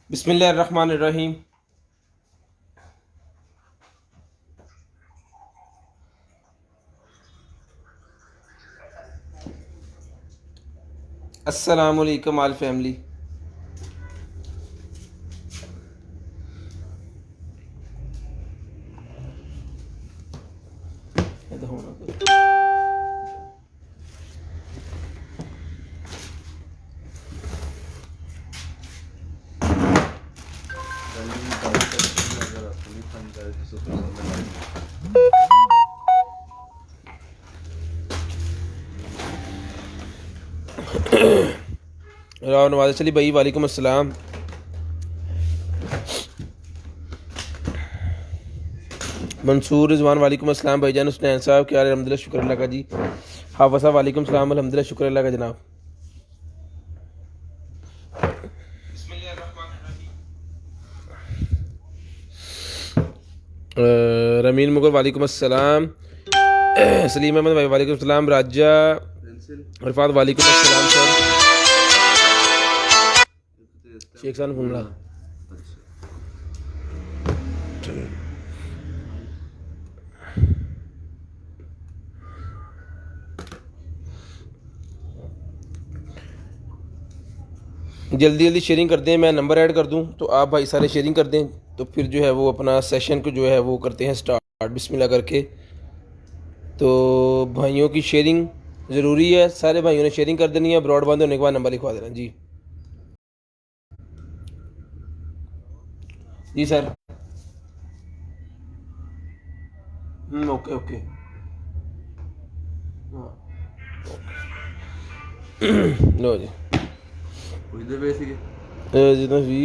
बिस्मिल्लाहिर्रहमानिर्रहीम। अस्सलाम वालेकुम आल फैमिली। राव नवाज चली भाई वालेकुम अस्सलाम। मंसूर रिजवान वालेकुम अस्सलाम भाईजान। हुसनैन साहब क्या हाल है? अल्हम्दुलिल्लाह शुक्र अल्लाह का जी। हाफिज़ साहब वालेकुम सलाम। अल्हम्दुलिल्लाह शुक्र अल्लाह का जनाब। रमीन मुगल वालेकुम अस्सलाम। सलीम अहमद भाई वालेकुम सलाम। राजा अरफात वालेकुम अस्सलाम सर। शेख साहब घूमला जल्दी जल्दी शेयरिंग कर दें। मैं नंबर ऐड कर दूं तो आप भाई सारे शेयरिंग कर दें, तो फिर जो है वो अपना सेशन को जो है वो करते हैं स्टार्ट बिस्मिल्लाह करके। तो भाइयों की शेयरिंग ज़रूरी है, सारे भाइयों ने शेयरिंग कर देनी है। ब्रॉड बंद होने के बाद नंबर लिखवा देना जी। जी सर। Okay okay. हाँ लो जी। जितना भी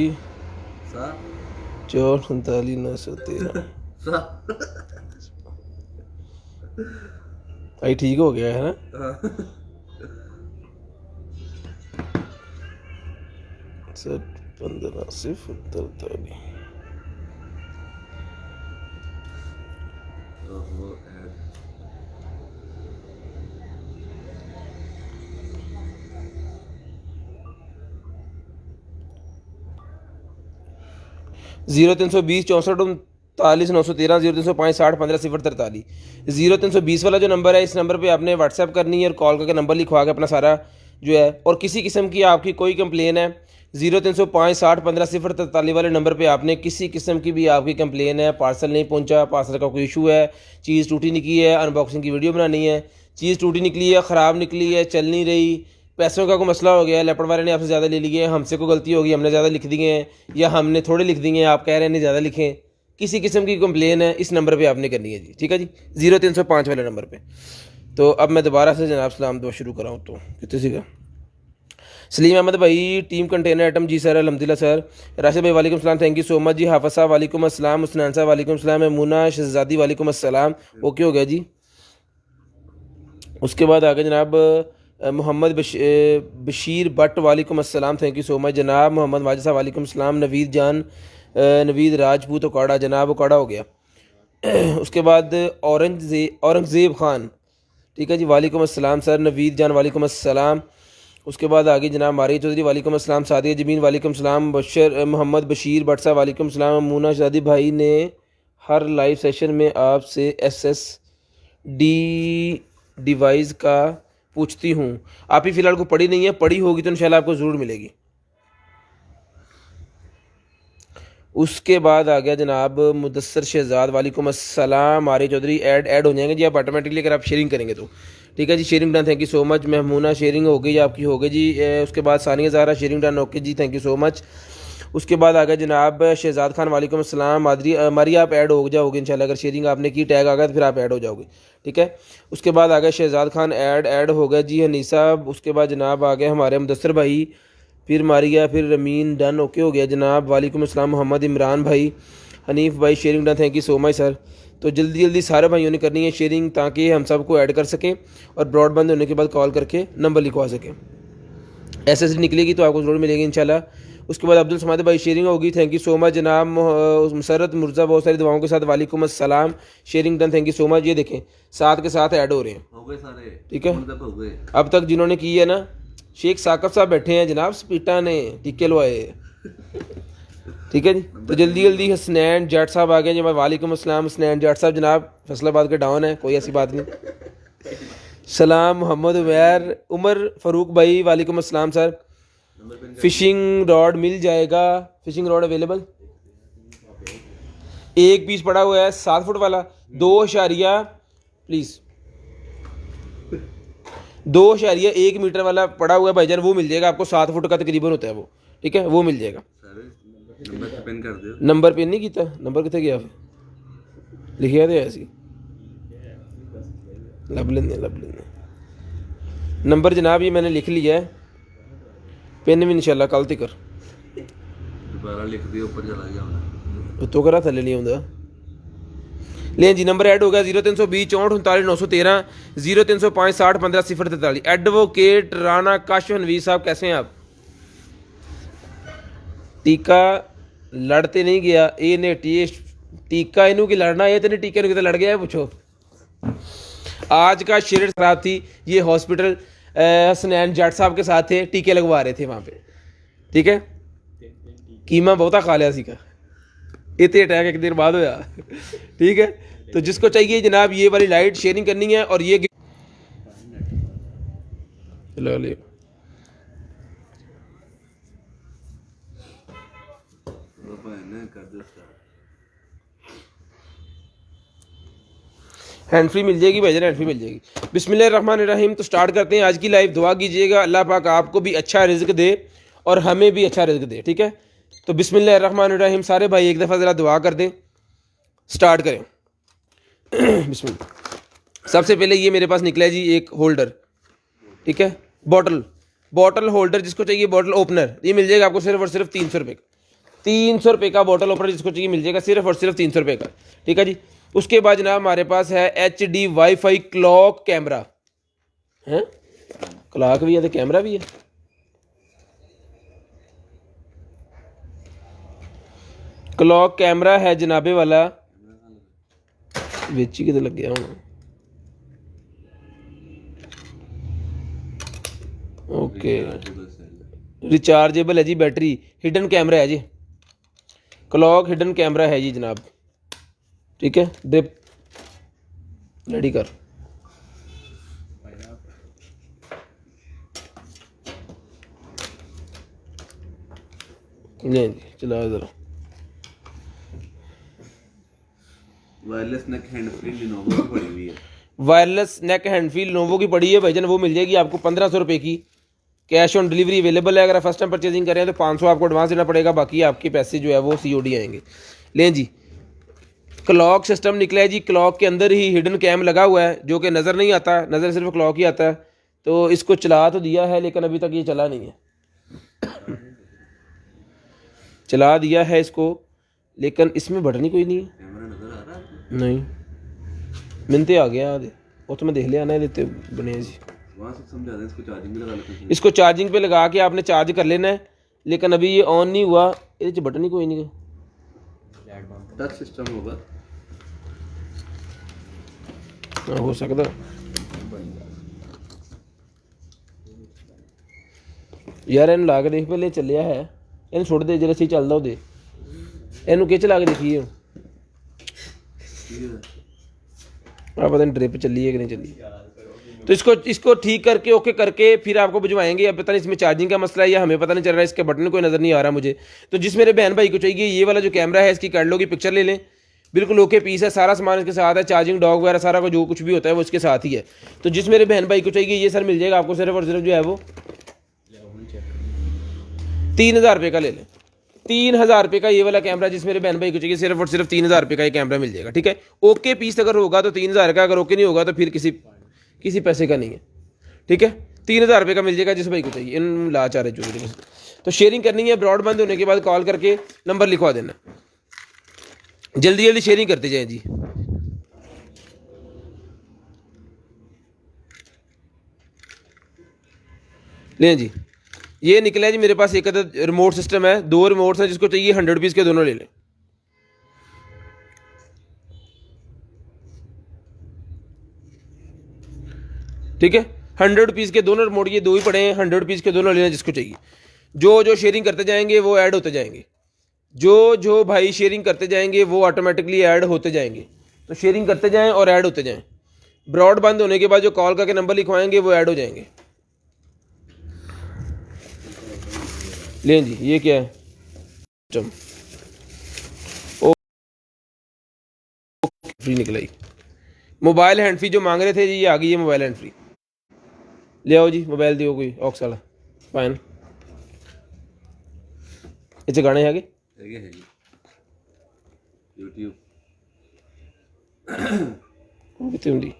4 49 913 आई ठीक हो गया है ना सर। 15 सिर्फ 43 0320 64 3913 0305 60 15 043 0320 वाला जो नंबर है, इस नंबर पे आपने व्हाट्सएप करनी है और कॉल करके नंबर लिखवा के अपना सारा जो है, और किसी किस्म की आपकी कोई कंप्लेन है 0305 60 15 043 वाले नंबर पे आपने किसी किस्म की भी आपकी कंप्लेन है, पार्सल नहीं पहुंचा, पार्सल का कोई इशू है, चीज़ टूटी निकली है, अनबॉक्सिंग की वीडियो बनानी है, चीज़ टूटी निकली है, ख़राब निकली है, चल नहीं रही, पैसों का कोई मसला हो गया, लैपटॉप वाले ने आपसे ज़्यादा ले लिए, हमसे कोई गलती होगी, हमने ज़्यादा लिख दिए हैं या हमने थोड़े लिख दिए हैं, आप कह रहे हैं नहीं ज़्यादा लिखें, किसी किस्म की कंप्लेन है इस नंबर पे आपने करनी है जी। ठीक है जी, 0305 वाले नंबर पे। तो अब मैं दोबारा से जनाब सलाम दुआ शुरू कराऊँ तो कितने सी का सलीम अहमद भाई टीम कंटेनर आइटम जी सर अल्हम्दुलिल्लाह सर। राशिद भाई वालेकुम सलाम, थैंक यू सो मच जी। हाफिज़ साहब वालेकुम अस्सलाम। हुसनैन साहब वालेकुम सलाम। मुना शहजादी वालेकुम अस्सलाम। ओके हो गया जी। उसके बाद आगे जनाब मोहम्मद बशीर भट्ट वालेकुम अस्सलाम, थैंक यू सो मच जनाब। मोहम्मद वाजिद साहब वालेकुम सलाम। नवीद जान नवीद राजपूत उकाड़ा जनाब, उकाड़ा हो गया। उसके बाद औरंगज़ेब ख़ान, ठीक है जी, वालेकुम अस्सलाम सर। नवीद जान वालेकुम अस्सलाम। उसके बाद आगे जनाब मारिया चौधरी वालेकुम अस्सलाम। सादिया जमीन वालेकुम सलाम। बशर मोहम्मद बशीर भट्ट साहब वालेकुम सलाम। मूना शादी भाई ने हर लाइव सेशन में आपसे SSD डिवाइस का पूछती हूँ, आप ही फ़िलहाल को पढ़ी नहीं है, पढ़ी होगी तो इंशाल्लाह आपको ज़रूर मिलेगी। उसके बाद आ गया जनाब मुदस्सर शहजाद वालेकुम अस्सलाम। आर्य चौधरी ऐड हो जाएंगे जी आप ऑटोमेटिकली अगर आप शेयरिंग करेंगे तो। ठीक है जी, sharing done, thank you so much. Mahmoona sharing हो गई आपकी, हो गई जी। उसके बाद Sania Zahra sharing done, okay जी, थैंक यू सो मच। उसके बाद आ गया जनाब शहजाद खान वालेकुम अस्सलाम। मारी आप ऐड हो जाओगे इंशाल्लाह, अगर शेयरिंग आपने की, टैग आ गया तो फिर आप ऐड हो जाओगे। ठीक है। उसके बाद आ गया शहजाद खान ऐड हो गया जी। हनीसा। उसके बाद जनाब आ गए हमारे मुदस्सर भाई, फिर मारिया, फिर रमीन, डन, ओके हो गया जनाब। वालेकुम अस्सलाम मोहम्मद इमरान भाई, हनीफ भाई sharing done, thank you so much sir. तो जल्दी जल्दी सारे भाइयों ने करनी है शेयरिंग ताकि हम सबको ऐड कर सकें और ब्रॉडबैंड होने के बाद कॉल करके नंबर लिखवा सकें। SSD निकलेगी तो आपको ज़रूर मिलेगी इंशाल्लाह। उसके बाद अब्दुल समाद भाई शेयरिंग होगी, थैंक यू सो मच जनाब। मुसरत मुर्जा बहुत सारी दवाओं के साथ वालेकुम अस्सलाम, sharing done, thank you so much. ये देखें साथ के साथ ऐड हो रहे हैं, हो गए सारे। ठीक है, अब तक जिन्होंने की है ना, शेख साकब साहब बैठे हैं जनाब, स्पीटा ने टीके लवाए। ठीक है जी। तो जल्दी जल्दी हसनैन जाट साहब आ गए जी। वालेकुम अस्सलाम हसनैन जाट साहब, जनाब फैसलाबाद के डाउन है, कोई ऐसी बात नहीं। सलाम मोहम्मद उमैर उमर फ़ारूक भाई, वालेकुम अस्सलाम सर। फिशिंग रॉड मिल जाएगा? Fishing rod available? एक पीस पड़ा हुआ है 7 फुट वाला, 2 प्लीज़ 2.1 मीटर वाला पड़ा हुआ है भाईजान, वो मिल जाएगा आपको। 7 फुट का तकरीबन होता है वो, ठीक है, वो मिल जाएगा। नंबर पिन कर दो। नंबर पिन नहीं किया? नंबर कितने गया लिखिया तो ऐसी लब लेंगे नंबर जनाब, ये मैंने लिख लिया है। पिन भी इंशाल्लाह कल तक दोबारा लिख दिया, ऊपर चला गया तो करा थले नहीं आਉਂਦਾ। लें जी, नंबर ऐड हो गया 0320 64 39 913 0305 60 15 043। एडवोकेट राना काश हनवीर साहब, कैसे हैं आप? टीका लड़ते नहीं गया ये ने टीका इनू की लड़ना है, तेने टीके कितने लड़ गया है पूछो। आज का शेर खराब थी, ये हॉस्पिटल हसनैन जाट साहब के साथ थे, टीके लगवा रहे थे वहाँ पे, ठीक है। कीमा बहुता खा लिया सी का, इतने अटैक एक देर बाद होया, ठीक है। तो जिसको चाहिए जनाब ये वाली लाइट शेयरिंग करनी है, और ये लो ले हैंड फ्री मिल जाएगी भाईजान, हैंड फ्री मिल जाएगी। बिस्मिल्लाहिर्रहमानिर्रहीम। तो स्टार्ट करते हैं आज की लाइव। दुआ कीजिएगा अल्लाह पाक आपको भी अच्छा रिज़्क दे और हमें भी अच्छा रिज़्क दे, ठीक है। तो बिस्मिल्लाहिर्रहमानिर्रहीम, सारे भाई एक दफ़ा ज़रा दुआ कर दें, स्टार्ट करें। बिस्मिल्लाह। सबसे पहले ये मेरे पास निकला है जी एक होल्डर, ठीक है, बॉटल होल्डर, जिसको चाहिए बॉटल ओपनर, ये मिल जाएगा आपको सिर्फ और सिर्फ 300 रुपये का। 300 रुपये का बॉटल ओपनर जिसको चाहिए मिल जाएगा सिर्फ और सिर्फ 300 रुपये का, ठीक है जी। उसके बाद जनाब हमारे पास है HD वाईफाई क्लॉक कैमरा है, क्लॉक भी है तो कैमरा भी है। क्लॉक कैमरा है जनाबे वाला, बेची कितने लग गया हूँ। ओके, रिचार्जेबल है जी, बैटरी, हिडन कैमरा है जी, क्लॉक हिडन कैमरा है जी जनाब, ठीक है। डिप रेडी कर, नहीं जी चला जरा। वायरलेस नेक हैंड फ्री लिनोवो की पड़ी हुई है, वायरलेस नेक हैंड फ्री लिनोवो की पड़ी है भाईजान, वो मिल जाएगी आपको 1500 रुपये की। कैश ऑन डिलीवरी अवेलेबल है, अगर आप फर्स्ट टाइम परचेजिंग कर रहे हैं तो 500 आपको एडवांस देना पड़ेगा, बाकी आपके पैसे जो है वो COD आएंगे। लें जी, क्लॉक सिस्टम निकला है जी, क्लॉक के अंदर ही हिडन कैम लगा हुआ है जो कि नज़र नहीं आता, नज़र सिर्फ क्लॉक ही आता है। तो इसको चला तो दिया है लेकिन अभी तक ये चला नहीं है। चला दिया है इसको लेकिन इसमें बटन ही कोई नहीं है। कैमरा नजर आ रहा है? नहीं, मिनते आ गया वो तो मैं देख लिया ना, देते बने जी। वहाँ से समझा दें, इसको चार्जिंग पे लगा लेते हैं। इसको चार्जिंग पे लगा के आपने चार्ज कर लेना है, लेकिन अभी ये ऑन नहीं हुआ, ये बटन ही कोई नहीं है। टच सिस्टम होगा, हो सकता यार, इन ला के देख पहले चलिया है, इन छोड़ दे जरा सही चलता हो दे, इनू के चला के देखिए आप, पता नहीं ड्रिप चली है कि नहीं चली। तो इसको ठीक करके ओके करके फिर आपको भिजवाएंगे। अब पता नहीं इसमें चार्जिंग का मसला है या हमें पता नहीं चल रहा है, इसके बटन कोई नज़र नहीं आ रहा मुझे। तो जिस मेरे बहन भाई को चाहिए ये वाला जो कैमरा है, इसकी कैटलॉग की पिक्चर ले लें, बिल्कुल ओके पीस है, सारा सामान इसके साथ है, चार्जिंग डॉग वगैरह सारा जो कुछ भी होता है वो इसके साथ ही है। तो जिस मेरे बहन भाई को चाहिए ये सर मिल जाएगा आपको सिर्फ और सिर्फ जो है वो 3000 रुपये का ले लें। 3000 रुपये का ये वाला कैमरा जिस मेरे बहन भाई को चाहिए सिर्फ और सिर्फ 3000 रुपये का ये कैमरा मिल जाएगा, ठीक है। ओके पीस अगर होगा तो 3000 का, अगर ओके नहीं होगा तो फिर किसी पैसे का नहीं है, ठीक है। 3000 रुपये का मिल जाएगा जिस भाई को चाहिए, इन लाचार चौधरी। तो शेयरिंग करनी है, ब्रॉड बंद होने के बाद कॉल करके नंबर लिखवा देना, जल्दी जल्दी शेयरिंग करते जाएं जी। लें जी, ये निकला है जी मेरे पास एक रिमोट सिस्टम है, 2 रिमोट्स हैं, जिसको चाहिए 100 रुपीज़ के दोनों ले लें। ठीक है, 100 रुपीज़ के दोनों रिमोट, ये 2 ही पड़े हैं, 100 रुपीज़ के दोनों लेना जिसको चाहिए। जो शेयरिंग करते जाएंगे वो ऐड होते जाएंगे, जो भाई शेयरिंग करते जाएंगे वो ऑटोमेटिकली ऐड होते जाएंगे। तो शेयरिंग करते जाएं और ऐड होते जाएं। ब्रॉडबैंड होने के बाद जो कॉल करके नंबर लिखवाएंगे वो ऐड हो जाएंगे। लें जी, ये क्या है? ओ फ्री निकलाई। मोबाइल हैंड फ्री जो मांग रहे थे जी, ये आ गई है मोबाइल हैंड फ्री। ले आओ जी, मोबाइल दियो कोई ऑक्स वाला पाइन। इतने गाने है जी YouTube कितने होंगी?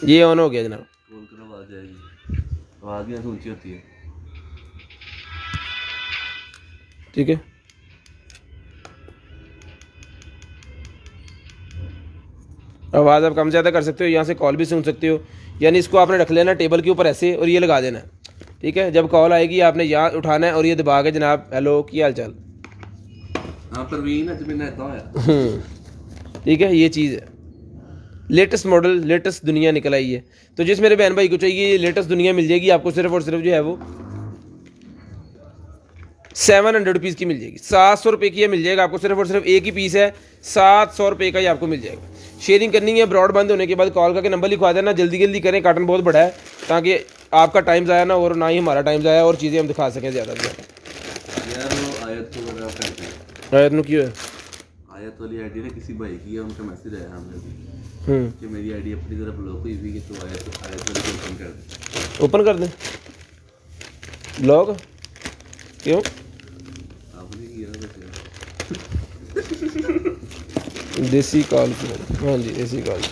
ये ऑन हो गया जनाब। कॉल करो, आवाज आएगी। आवाज भी ऐसे ऊंची होती है। ठीक है, आवाज़ आप कम ज़्यादा कर सकते हो, यहाँ से कॉल भी सुन सकते हो। यानी इसको आपने रख लेना टेबल के ऊपर ऐसे और ये लगा देना है। ठीक है, जब कॉल आएगी आपने यहाँ उठाना है और ये दबा के जनाब हेलो की हाल चाल। हाँ परवीन अज मैंने इतना होया। ठीक है, ये चीज़ है। लेटेस्ट मॉडल, लेटेस्ट दुनिया निकल आई है। तो जिस मेरे बहन भाई को चाहिए ये लेटेस्ट दुनिया मिल जाएगी आपको, सिर्फ और सिर्फ जो है वो 700 रुपीज़ की मिल जाएगी। 700 रुपये की ये मिल जाएगा आपको, सिर्फ और सिर्फ एक ही पीस है। 700 रुपये का ही आपको मिल जाएगा। शेयरिंग करनी है, ब्रॉड बंद होने के बाद कॉल करके नंबर लिखवा देना। जल्दी जल्दी करें, कार्टन बहुत बड़ा है, ताकि आपका टाइम ज़ाया ना और ना ही हमारा टाइम ज़ाया, और चीज़ें हम दिखा सकें ज़्यादा से ज़्यादा। यार वो आयत को बड़ा करते हैं। आयत नु क्यों है? आयत वाली आईडी ना किसी भाई की है, उनका मैसेज आया हमें कि मेरी आईडी अपनी तरफ ब्लॉक हुई थी, कि तो आयत वाली को ओपन कर दे। ओपन कर दें ब्लॉग? क्यों? आपने किया ना वैसे। देसी कॉल, हाँ जी देसी कॉल।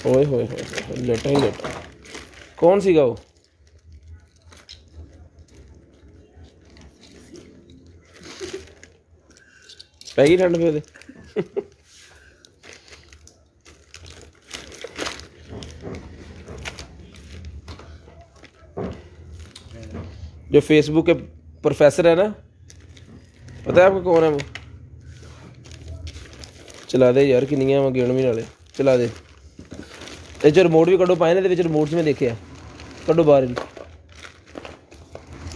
ओए होए होए, लेटा ही लेटा। कौन सी गाओ? पैगी ठंड पे जो फेसबुक के प्रोफेसर है ना, पता है आपको कौन है वो? चला दे यार, किनिया मैं गिण भी नाले चला दे। ਇਹ ਚ ਰਿਮੋਟ ਵੀ ਕੱਢੋ ਪਾਏ ਨੇ, ਇਹਦੇ ਵਿੱਚ ਰਿਮੋਟਸ ਮੈਂ ਦੇਖਿਆ, ਕੱਢੋ ਬਾਹਰ।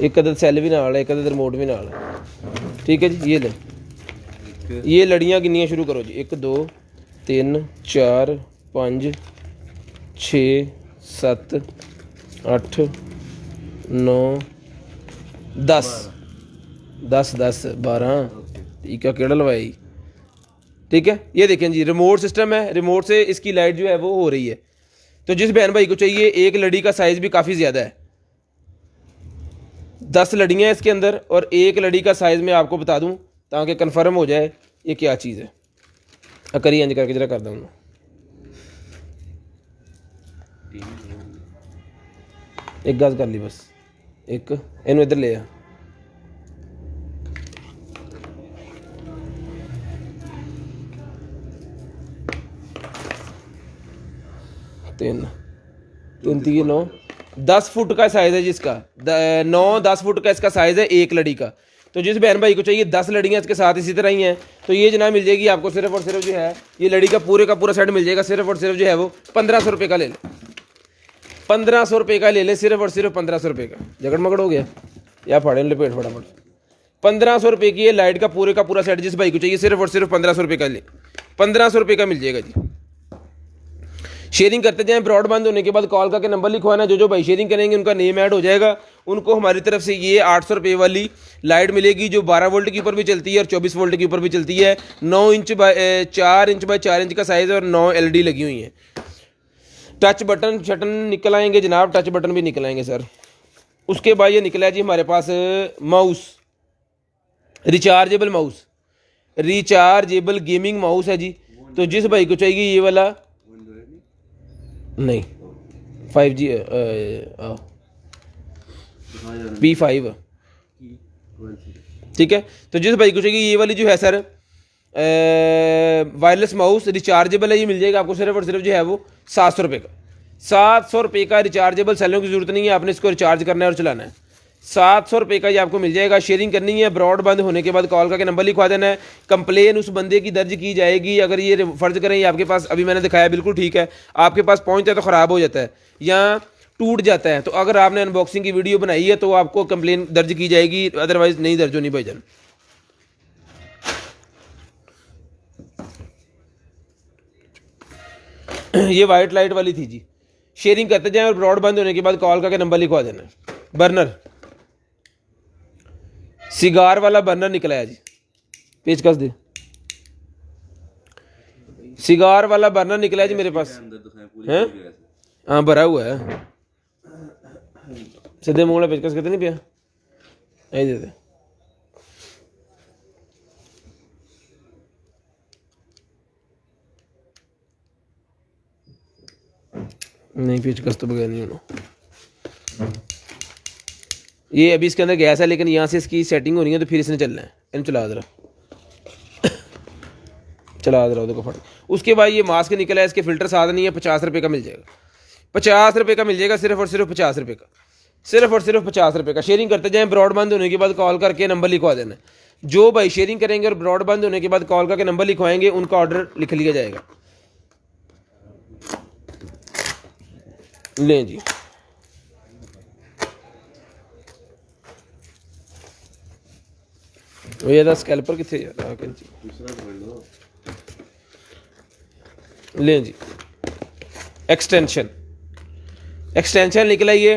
ਇੱਕ ਅਦਰ ਸੈੱਲ ਵੀ ਨਾਲ ਹੈ, ਇੱਕ ਅਦਰ ਰਿਮੋਟ ਵੀ ਨਾਲ ਹੈ। ठीक है जी, ये ले ये लड़ियाँ गिननियाँ शुरू करो जी। 1 2 3 4 5 6 7 8 9 10 10 10 12। ठीक है, केड़ा लवाई। ठीक है, ये देखें जी, रिमोट सिस्टम है। रिमोट से इसकी लाइट जो है वो हो रही है। तो जिस बहन भाई को चाहिए, एक लड़ी का साइज़ भी काफ़ी ज़्यादा है। 10 लड़ियाँ हैं इसके अंदर, और एक लड़ी का साइज़ मैं आपको बता दूं ताकि कंफर्म हो जाए ये क्या चीज़ है। करिए इंज करके जरा कर दूँ, एक गज कर ली बस। एक इनू इधर ले आ। तीन 3 9 10 फुट का साइज़ है जिसका, 9-10 फुट का इसका साइज़ है एक लड़ी का। तो जिस बहन भाई को चाहिए 10 लड़ियाँ इसके साथ इसी तरह ही हैं, तो ये जनाब मिल जाएगी आपको सिर्फ और सिर्फ जो है ये लड़ी का पूरा सेट मिल जाएगा। सिर्फ और सिर्फ जो है वो 1500 रुपये का ले लें। 1500 रुपये का ले लें, सिर्फ और सिर्फ 1500 रुपये का। जगड़ मगड़ हो गया या फाड़े लपेट फटाफट। 1500 रुपये की ये लाइट का पूरा सेट जिस भाई को चाहिए, सिर्फ और सिर्फ 1500 रुपये का ले, 1500 रुपये का मिल जाएगा जी। शेयरिंग करते जाएं, ब्रॉडबैंड होने के बाद कॉल करके नंबर लिखवाना। जो भाई शेयरिंग करेंगे उनका नेम ऐड हो जाएगा, उनको हमारी तरफ से ये 800 रुपये वाली लाइट मिलेगी, जो 12 वोल्ट के ऊपर भी चलती है और 24 वोल्ट के ऊपर भी चलती है। 9 inch by 4 inch by 4 inch का साइज़ है, और 9 LED लगी हुई हैं। टच बटन शटन निकल आएंगे जनाब, टच बटन भी निकल आएंगे सर। उसके बाद ये निकला है जी हमारे पास mouse, rechargeable mouse, rechargeable gaming mouse है जी। तो जिस भाई को चाहिए ये वाला, नहीं 5G P5, ठीक है। तो जिस भाई को चाहिए ये वाली जो है सर वायरलेस माउस रिचार्जेबल है, ये मिल जाएगा आपको सिर्फ और सिर्फ जो है वो 700 रुपये का। 700 रुपये का रिचार्जेबल, सेलों की ज़रूरत नहीं है, आपने इसको रिचार्ज करना है और चलाना है। 700 रुपये का ये आपको मिल जाएगा। शेयरिंग करनी है, ब्रॉडबैंड होने के बाद कॉल करके नंबर लिखवा देना है। कंप्लेन उस बंदे की दर्ज की जाएगी। अगर ये फ़र्ज़ करें ये आपके पास, अभी मैंने दिखाया बिल्कुल ठीक है, आपके पास पहुँचता है तो ख़राब हो जाता है या टूट जाता है, तो अगर आपने अनबॉक्सिंग की वीडियो बनाई है तो आपको कंप्लेन दर्ज की जाएगी, अदरवाइज़ नहीं दर्ज होनी भाईजान। ये वाइट लाइट वाली थी जी। शेयरिंग करते जाएं और ब्रॉडबैंड होने के बाद कॉल करके नंबर लिखवा देना। बर्नर, सिगार वाला बर्नर निकला है जी, पेचकस दे। सिगार वाला बर्नर निकला है जी मेरे पास, है हाँ भरा हुआ है। सीधे मुंह पेचकस कहते नहीं पिया, यही दे दे। नहीं पेचकस तो बगैर नहीं होना। ये अभी इसके अंदर गैस है, लेकिन यहाँ से इसकी सेटिंग हो रही है तो फिर इसने चलना है। इन चला दे रहा, चला दे रहा देखो फट। उसके बाद ये मास्क निकला है, इसके फिल्टर साथ नहीं है, 50 रुपये का मिल जाएगा। 50 रुपये का मिल जाएगा, सिर्फ और सिर्फ 50 रुपये का, सिर्फ और सिर्फ 50 रुपये का। शेयरिंग करते जाएं, ब्रॉडबैंड होने के बाद कॉल करके नंबर लिखवा देना। जो भाई शेयरिंग करेंगे और ब्रॉडबैंड होने के बाद कॉल करके नंबर लिखवाएंगे, उनका ऑर्डर लिख लिया जाएगा। लें जी, ये था स्कैल्पर कितने यार, लें जी। एक्सटेंशन, एक्सटेंशन निकला ये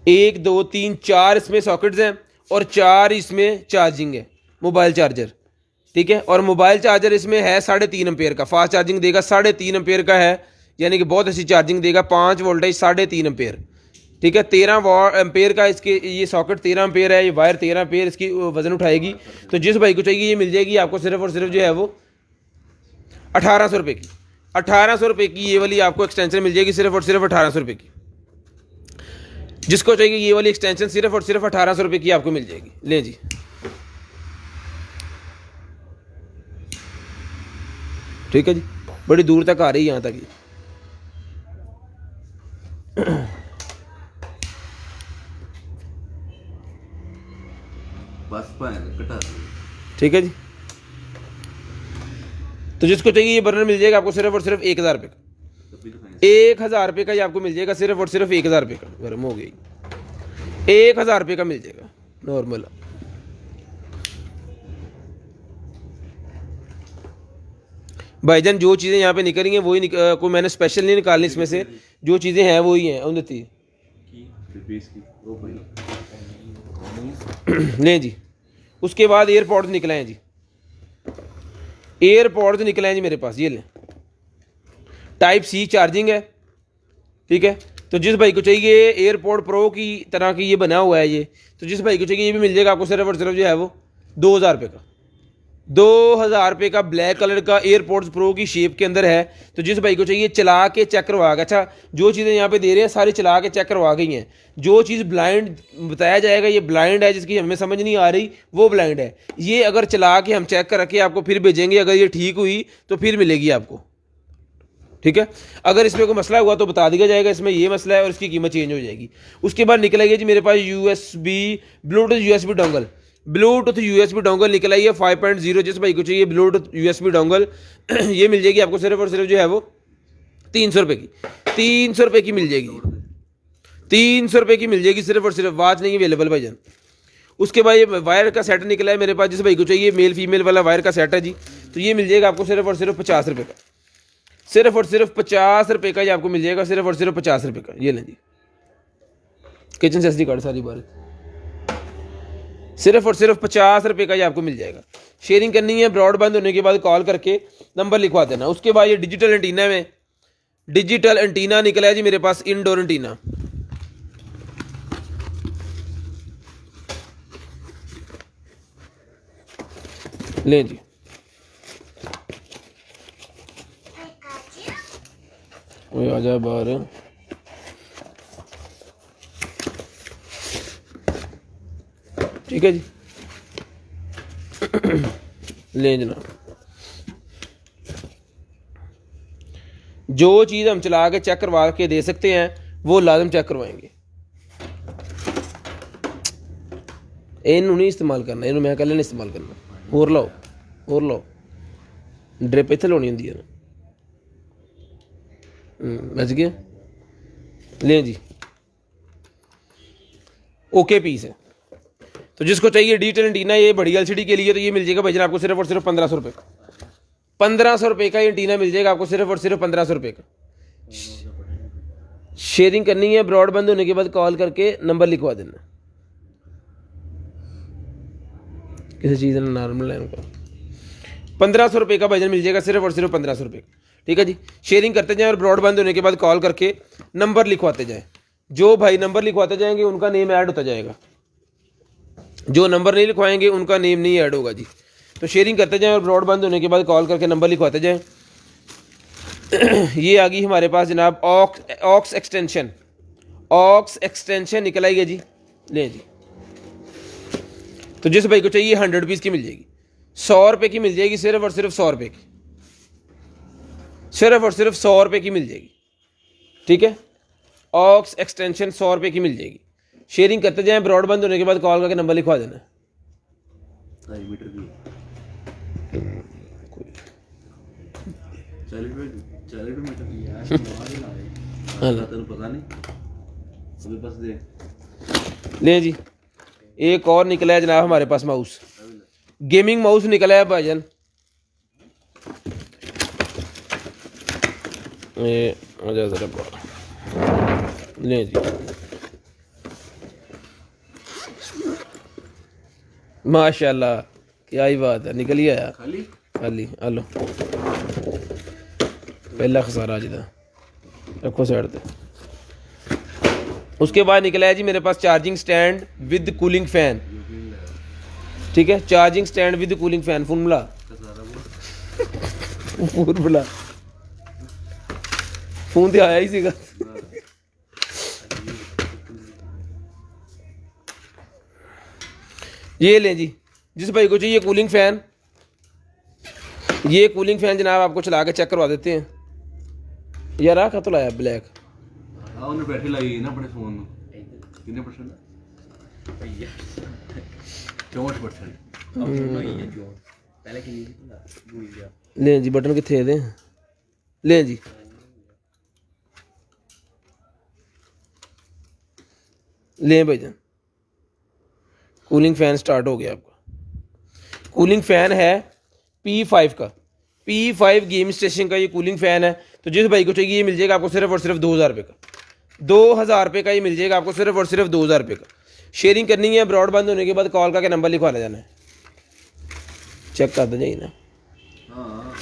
1 2 3 4 इसमें सॉकेट्स हैं और 4 इसमें चार्जिंग है, मोबाइल चार्जर, ठीक है। और मोबाइल चार्जर इसमें है 3.5 एम्पेयर का, फास्ट चार्जिंग देगा, 3.5 एम्पेयर का है, यानी कि बहुत अच्छी चार्जिंग देगा। 5 वोल्टेज 3.5 एम्पेयर, ठीक है। 13 एम्पेयर का इसके ये सॉकेट 13 एम्पेयर है, ये वायर 13 एम्पेयर इसकी वजन उठाएगी। तो जिस भाई को चाहिए ये मिल जाएगी आपको सिर्फ और सिर्फ जो है वो 1800 रुपये की। 1800 रुपये की ये वाली आपको एक्सटेंशन मिल जाएगी, सिर्फ और सिर्फ 1800 रुपये की। जिसको चाहिए ये वाली एक्सटेंशन सिर्फ और सिर्फ 1800 रुपये की आपको मिल जाएगी। ले जी, ठीक है जी। बड़ी दूर तक आ रही है, यहाँ तक ही। बस कटा, ठीक है जी। तो जिसको चाहिए ये बर्नर मिल जाएगा आपको सिर्फ और सिर्फ 1000 रुपये का। 1000 रुपये का ये आपको मिल जाएगा, सिर्फ और सिर्फ 1000 रुपये का। गर्म हो गई, 1000 रुपये का मिल जाएगा नॉर्मल। भाईजान जो चीज़ें यहाँ पे निकल रही हैं वही कोई मैंने स्पेशल नहीं निकालनी इसमें से, जो चीज़ें हैं वही हैं उन्नति। लें जी। उसके बाद एयरपॉड्स निकले हैं जी, एयरपॉड्स निकले हैं जी मेरे पास, ये लें। टाइप सी चार्जिंग है, ठीक है। तो जिस भाई को चाहिए एयरपॉड प्रो की तरह की ये बना हुआ है ये, तो जिस भाई को चाहिए ये भी मिल जाएगा आपको सिर्फ और सिर्फ जो है वो 2000 रुपये का। 2000 रुपये का ब्लैक कलर का एयरपॉड्स प्रो की शेप के अंदर है। तो जिस भाई को चाहिए चला के चेक करवा के, अच्छा जो चीज़ें यहाँ पे दे रहे हैं सारी चला के चेक करवा गई हैं। जो चीज़ ब्लाइंड बताया जाएगा ये ब्लाइंड है, जिसकी हमें समझ नहीं आ रही वो ब्लाइंड है। ये अगर चला के हम चेक करके आपको फिर भेजेंगे, अगर ये ठीक हुई तो फिर मिलेगी आपको, ठीक है। अगर इसमें कोई मसला हुआ तो बता दिया जाएगा, इसमें ये मसला है और इसकी कीमत चेंज हो जाएगी। उसके बाद निकल आइए जी मेरे पास Bluetooth USB dongle, Bluetooth USB dongle निकल आई है 5.0। जिस भाई को चाहिए ब्लूटूथ यूएसबी डोंगल ये मिल जाएगी आपको सिर्फ और सिर्फ जो है वो 300 रुपये की। 300 रुपये की मिल जाएगी, 300 रुपये की मिल जाएगी सिर्फ और सिर्फ। वाच नहीं अवेलेबल भाईजान। उसके बाद ये वायर का सेट निकला है मेरे पास, जिस भाई को चाहिए मेल फीमेल वाला वायर का सेट है जी, तो ये मिल जाएगा आपको सिर्फ और सिर्फ 50 रुपये का। सिर्फ और सिर्फ 50 रुपये का ये आपको मिल जाएगा, सिर्फ और सिर्फ 50 रुपये का। ये लें जी, किचन से एसडी कार्ड सारी बार, सिर्फ और सिर्फ 50 रुपये का ये आपको मिल जाएगा। शेयरिंग करनी है, ब्रॉडबैंड होने के बाद कॉल करके नंबर लिखवा देना। उसके बाद ये डिजिटल एंटीना में, डिजिटल एंटीना निकला है जी मेरे पास, इनडोर एंटीना। लें जी, आ जा बाहर। ठीक है जी। लें जनाब, जो चीज़ हम चला के चेक करवा के दे सकते हैं वो लाजम चेक करवाएंगे। इनू नहीं इस्तेमाल करना, इनू मैं कल नहीं इस्तेमाल करना। और लाओ, और लाओ, ड्रिप इत्थे लानी होंदी है ना। बच गया। लें जी, ओके पीस है। तो जिसको चाहिए डिजिटल एंटीना, ये बड़ी एलसीडी के लिए, तो ये मिल जाएगा भाईजान आपको सिर्फ और सिर्फ 1500 रुपये। 1500 रुपये का ये एंटीना मिल जाएगा आपको सिर्फ और सिर्फ 1500 रुपये का। शेयरिंग करनी है, ब्रॉड बंद होने के बाद कॉल करके नंबर लिखवा देना। किसी चीज़ ने नॉर्मल लाइन का 1500 रुपये का भाईजान मिल जाएगा सिर्फ और सिर्फ 1500 रुपये का। ठीक है जी, शेयरिंग करते जाएं और ब्रॉड बंद होने के बाद कॉल करके नंबर लिखवाते जाएं। जो भाई नंबर लिखवाते जाएंगे उनका नेम ऐड होता जाएगा, जो नंबर नहीं लिखवाएंगे उनका नेम नहीं ऐड होगा जी। तो शेयरिंग करते जाएं और ब्रॉड बंद होने के बाद कॉल करके नंबर लिखवाते जाएं। ये आ गई हमारे पास जनाब ऑक्स एक्सटेंशन, ऑक्स एक्सटेंशन निकल आई है जी। लें जी, तो जिस भाई को चाहिए 100 पीस की मिल जाएगी, 100 रुपये की मिल जाएगी, सिर्फ और सिर्फ 100 रुपये की, सिर्फ और सिर्फ 100 रुपये की मिल जाएगी। ठीक है, ऑक्स एक्सटेंशन 100 रुपये की मिल जाएगी। शेयरिंग करते जाएं, ब्रॉड बंद होने के बाद कॉल करके नंबर लिखवा देना। 2.5 मीटर की 40 मीटर की यार, तेन पता नहीं अभी बस दे। ले जी, एक और निकला है जनाब हमारे पास माउस, गेमिंग माउस निकला है भाईजान। ये आजा जरा, ले जी, माशाल्लाह क्या ही बात है, निकल ही आया खाली खाली। आलो, पहला खसारा आज दा, रखो साइड पे। उसके बाद निकला है जी मेरे पास charging stand with cooling fan. ठीक है, charging stand with cooling fan. Phone बुला, फोन बुला, फोन तो आया ही सीगा। ये लें जी, जिस भाई को चाहिए कूलिंग फैन, ये कूलिंग फैन जनाब आपको चला के चेक करवा देते हैं। यार आ तो लाया ब्लैक, ਉਹਨੇ ਬੈਠੇ ਲਾਈ ਨਾ ਆਪਣੇ ਫੋਨ ਨੂੰ ਕਿੰਨੇ ਪਰਸੈਂਟ 64%। ਪਹਿਲੇ ਕਿੰਨੀ ਭੁੱਲ ਗਿਆ। ले जी, बटन कितने दे, ले जी, ले भाईजान, कूलिंग फैन स्टार्ट हो गया आपका। कूलिंग फैन है P5 का, P5 गेम स्टेशन का ये कूलिंग फैन है। तो जिस भाई को चाहिए ये मिल जाएगा आपको सिर्फ और सिर्फ 2000 रुपये का, 2000 रुपये का ये मिल जाएगा आपको सिर्फ और सिर्फ 2000 रुपये का। शेयरिंग करनी है, ब्रॉड बंद होने के बाद कॉल करके नंबर लिखवाना जाना है। चेक कर दे जाइए ना। हाँ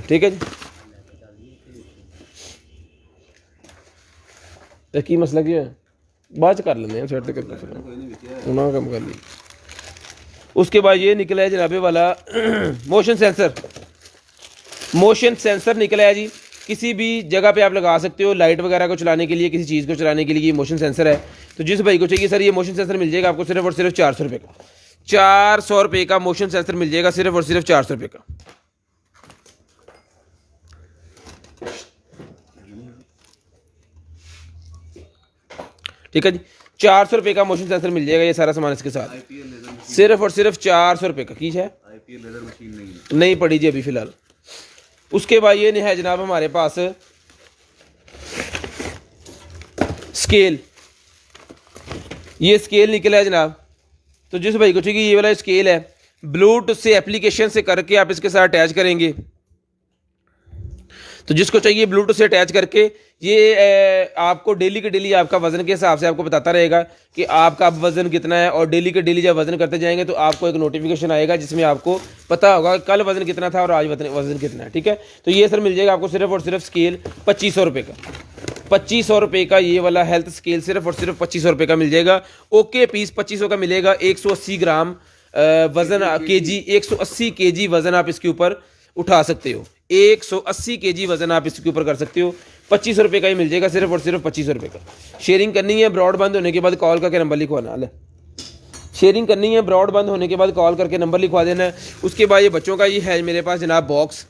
ठीक है जी, तो की मसला क्या है, बाद च कर लेंगे हैं, सेट करके कोई नहीं विकिया उन्होंने कम कर ली। उसके बाद ये निकला है जनाबे वाला मोशन सेंसर, मोशन सेंसर निकला है जी। किसी भी जगह पे आप लगा सकते हो, लाइट वगैरह को चलाने के लिए, किसी चीज़ को चलाने के लिए ये मोशन सेंसर है। तो जिस भाई को चाहिए सर ये मोशन सेंसर मिल जाएगा आपको सिर्फ और सिर्फ 400 रुपये का, 400 रुपये का मोशन सेंसर मिल जाएगा सिर्फ और सिर्फ 400 रुपये का। ठीक है जी, 400 रुपये का मोशन सेंसर मिल जाएगा, ये सारा सामान इसके साथ आईपीएल लेजर मशीन, सिर्फ और सिर्फ 400 रुपये का। की है आईपीएल लेजर मशीन नहीं पड़ी जी अभी फ़िलहाल। उसके बाद ये है जनाब हमारे पास स्केल, ये स्केल निकला है जनाब। तो जिस भाई को चाहिए ये वाला स्केल है, ब्लूटूथ से एप्लीकेशन से करके आप इसके साथ अटैच करेंगे। तो जिसको चाहिए ब्लूटूथ से अटैच करके ये आपको डेली के डेली आपका वजन के हिसाब से आपको बताता रहेगा कि आपका अब वजन कितना है, और डेली के डेली जब वजन करते जाएंगे तो आपको एक नोटिफिकेशन आएगा जिसमें आपको पता होगा कल वजन कितना था और आज वजन कितना है। ठीक है, तो ये सर मिल जाएगा आपको सिर्फ और सिर्फ स्केल 2500 रुपये का, 2500 रुपये का ये वाला हेल्थ स्केल सिर्फ और सिर्फ 2500 रुपये का मिल जाएगा। ओके पीस 2500 का मिलेगा। 180 ग्राम वजन केजी, 180 केजी वजन आप इसके ऊपर उठा सकते हो, 180 केजी वजन आप इसके ऊपर कर सकते हो। 2500 रुपये का ही मिल जाएगा सिर्फ और सिर्फ 2500 रुपये का। शेयरिंग करनी है, ब्रॉड बंद होने के बाद कॉल करके नंबर लिखवाना। ले शेयरिंग करनी है, ब्रॉडबैंड होने के बाद कॉल करके नंबर लिखवा देना है। उसके बाद ये बच्चों का ये है मेरे पास जनाब बॉक्स,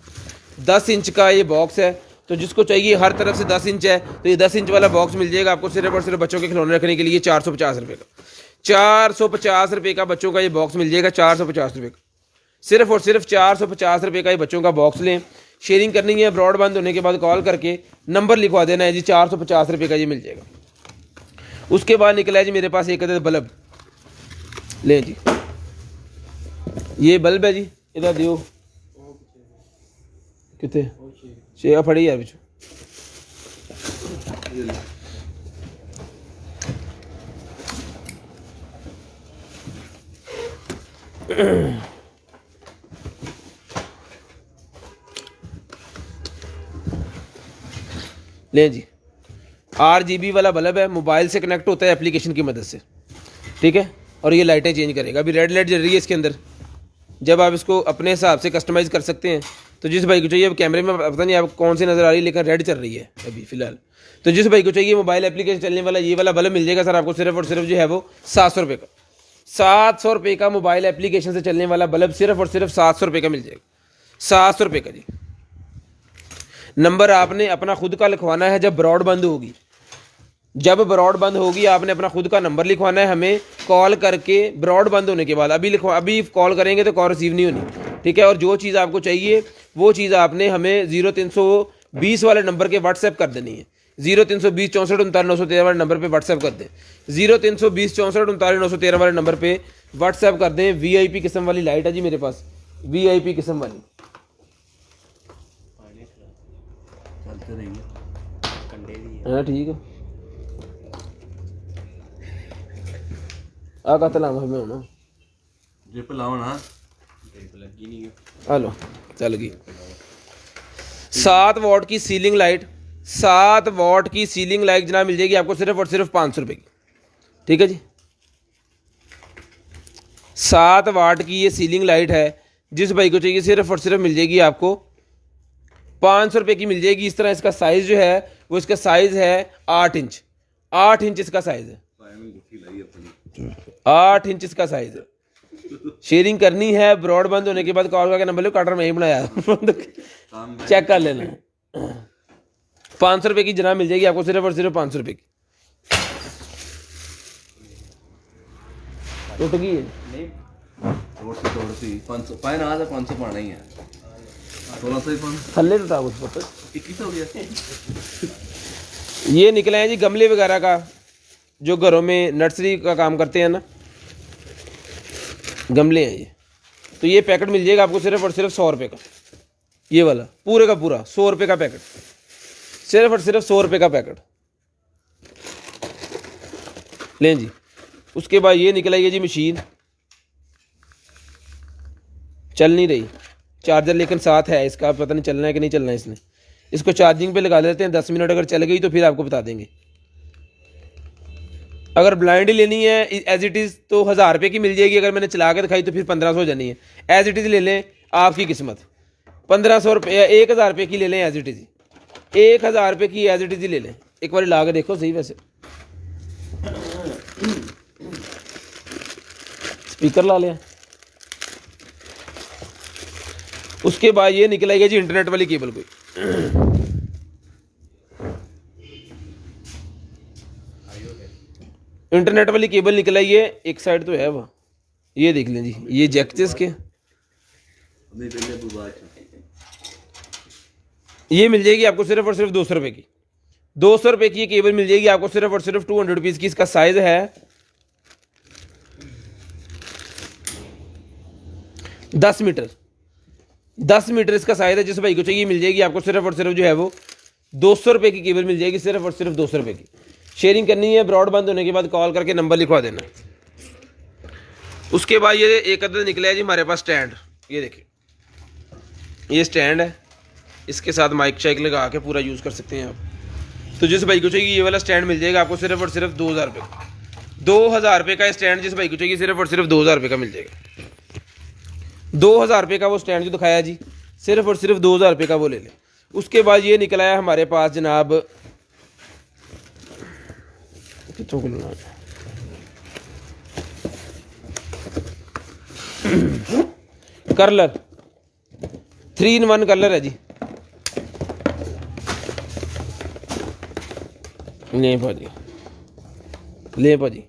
10 इंच का ये बॉक्स है। तो जिसको चाहिए हर तरफ से 10 इंच है तो ये 10 इंच वाला बॉक्स मिल जाएगा आपको सिर्फ और सिर्फ बच्चों के खिलौने रखने के लिए 450 रुपये का। 450 रुपये का बच्चों का ये बॉक्स मिल जाएगा, 450 रुपये का, सिर्फ और सिर्फ 450 रुपये का ये बच्चों का बॉक्स लें। शेयरिंग करनी है, ब्रॉडबैंड होने के बाद कॉल करके नंबर लिखवा देना है जी, 450 रुपये का ये मिल जाएगा। उसके बाद निकला है जी मेरे पास एक अदद बल्ब, लें जी, ये बल्ब है जी, इधर दियो कितने शेगा फड़ी यार बिचू। ले जी, RGB वाला बल्ब है, मोबाइल से कनेक्ट होता है एप्लीकेशन की मदद से, ठीक है। और ये लाइटें चेंज करेगा। अभी रेड लाइट जल रही है इसके अंदर, जब आप इसको अपने हिसाब से कस्टमाइज़ कर सकते हैं। तो जिस भाई को चाहिए, अब कैमरे में पता नहीं आप कौन सी नज़र आ रही है, लेकिन रेड चल रही है अभी फ़िलहाल। तो जिस भाई को चाहिए मोबाइल एप्लीकेशन चलने वाला ये वाला बल्ब मिल जाएगा सर आपको सिर्फ और सिर्फ जो है वो 700 रुपये का। 700 रुपये का मोबाइल एप्लीकेशन से चलने वाला बल्ब सिर्फ और सिर्फ 700 रुपये का मिल जाएगा, 700 रुपये का जी। नंबर आपने अपना खुद का लिखवाना है जब ब्रॉडबैंड होगी, जब ब्रॉडबैंड होगी आपने अपना खुद का नंबर लिखवाना है हमें कॉल करके ब्रॉडबैंड होने के बाद। अभी कॉल करेंगे तो कॉल रिसीव नहीं होनी, ठीक है। और जो चीज़ आपको चाहिए वो चीज़ आपने हमें 0320 वाले नंबर के व्हाट्सएप कर देनी है। 0320 64 39 913 वाले नंबर पे व्हाट्सएप कर दें, 0320 64 39 913 वाले नंबर पे व्हाट्सएप कर दें। VIP किस्म वाली लाइट है जी मेरे पास, VIP किस्म वाली, चलते रहेंगे हाँ ठीक है। आ कहते लाम हमें होना ड्रिप लाओ ना, लगी नहीं है। हेलो चल गई। 7 वॉट की सीलिंग लाइट, 7 वॉट की सीलिंग लाइट जनाब मिल जाएगी आपको सिर्फ और सिर्फ 500 रुपये की, ठीक है जी। 7 वाट की ये सीलिंग लाइट है, जिस भाई को चाहिए सिर्फ और सिर्फ मिल जाएगी आपको 500 रुपये की मिल जाएगी। इस तरह इसका साइज़ जो है वो इसका साइज़ है 8 इंच, 8 इंच इसका साइज़ है, 8 इंच इसका साइज़ है। शेयरिंग करनी है, ब्रॉडबैंड होने के बाद कॉल करके नंबर लो, काटर में ही बनाया चेक कर लेना। 500 रुपये की जनाब मिल जाएगी आपको सिर्फ और सिर्फ 500 रुपये की। टूट गई है नहीं तोड़ती 500 पाए ना, 500 पाना ही है, 1600 ही पाना, थल्ले टूटा उस पर। 21 हो गया। ये निकले हैं जी गमले वगैरह का, जो घरों में नर्सरी का काम करते हैं ना, गमले हैं ये। तो ये पैकेट मिल जाएगा आपको सिर्फ और सिर्फ 100 रुपये का, ये वाला पूरे का पूरा 100 रुपये का पैकेट, सिर्फ और सिर्फ 100 रुपये का पैकेट लें जी। उसके बाद ये निकला ये जी मशीन, चल नहीं रही, चार्जर लेकिन साथ है इसका, पता नहीं चलना है कि नहीं चलना है इसने। इसको चार्जिंग पे लगा देते हैं, 10 मिनट अगर चल गई तो फिर आपको बता देंगे। अगर ब्लाइंड ही लेनी है एज इट इज़ तो 1000 रुपये की मिल जाएगी, अगर मैंने चला के दिखाई तो फिर 1500 हो जानी है। एज इट इज़ ले लें, आपकी किस्मत। 1500 रुपये 1000 रुपये की ले लें एज इट इज़, 1000 रुपये की एज इट इज़ ही ले लें। एक बार ला के देखो सही, वैसे स्पीकर ला लिया। उसके बाद ये निकलेगा जी इंटरनेट वाली केबल कोई, इंटरनेट वाली केबल निकला, ये एक साइड तो है वह, ये देख लें जी, ये जैक इसके, ये मिल जाएगी आपको सिर्फ और सिर्फ 200 रुपये की। 200 रुपये की ये केबल मिल जाएगी आपको सिर्फ और सिर्फ 200 रुपीज़ की। इसका साइज है 10 मीटर, 10 मीटर इसका साइज है। जिस भाई को चाहिए मिल जाएगी आपको सिर्फ और सिर्फ जो है वो 200 रुपये की केबल मिल जाएगी, सिर्फ और सिर्फ 200 रुपये की। शेयरिंग करनी है, ब्रॉडबैंड होने के बाद कॉल करके नंबर लिखवा देना। उसके बाद ये एक अदद निकला है जी हमारे पास स्टैंड, ये देखिए ये स्टैंड है, इसके साथ माइक शाइक लगा के पूरा यूज़ कर सकते हैं आप। तो जिस भाई को चाहिए ये वाला स्टैंड मिल जाएगा आपको सिर्फ और सिर्फ 2000 रुपये का। 2000 रुपये का स्टैंड जिस भाई को चाहिए सिर्फ और सिर्फ 2000 रुपये का मिल जाएगा। 2000 रुपये का वो स्टैंड जो दिखाया जी, सिर्फ और सिर्फ 2000 रुपये का वो ले लें। उसके बाद ये निकला है हमारे पास जनाब, कितों को लेना, कर्लर 3-in-1 कलर है जी। ले भाजी, ले भाजी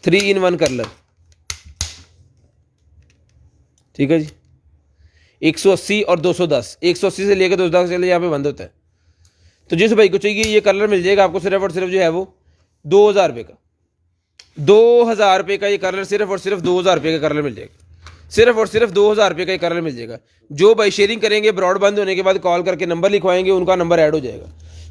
3-in-1 कलर, ठीक है जी। 180 और 210, 180 से लेकर 210 चले यहाँ पे बंद होता है। तो जिस भाई को चाहिए ये कलर मिल जाएगा आपको सिर्फ और सिर्फ जो है वो 2000 रुपये का, 2000 रुपये का ये कलर, सिर्फ और सिर्फ 2000 रुपये का कलर मिल जाएगा, सिर्फ और सिर्फ 2000 रुपये का ये कलर मिल जाएगा। जो भाई शेयरिंग करेंगे ब्रॉडबैंड होने के बाद कॉल करके नंबर लिखवाएंगे उनका नंबर ऐड हो जाएगा,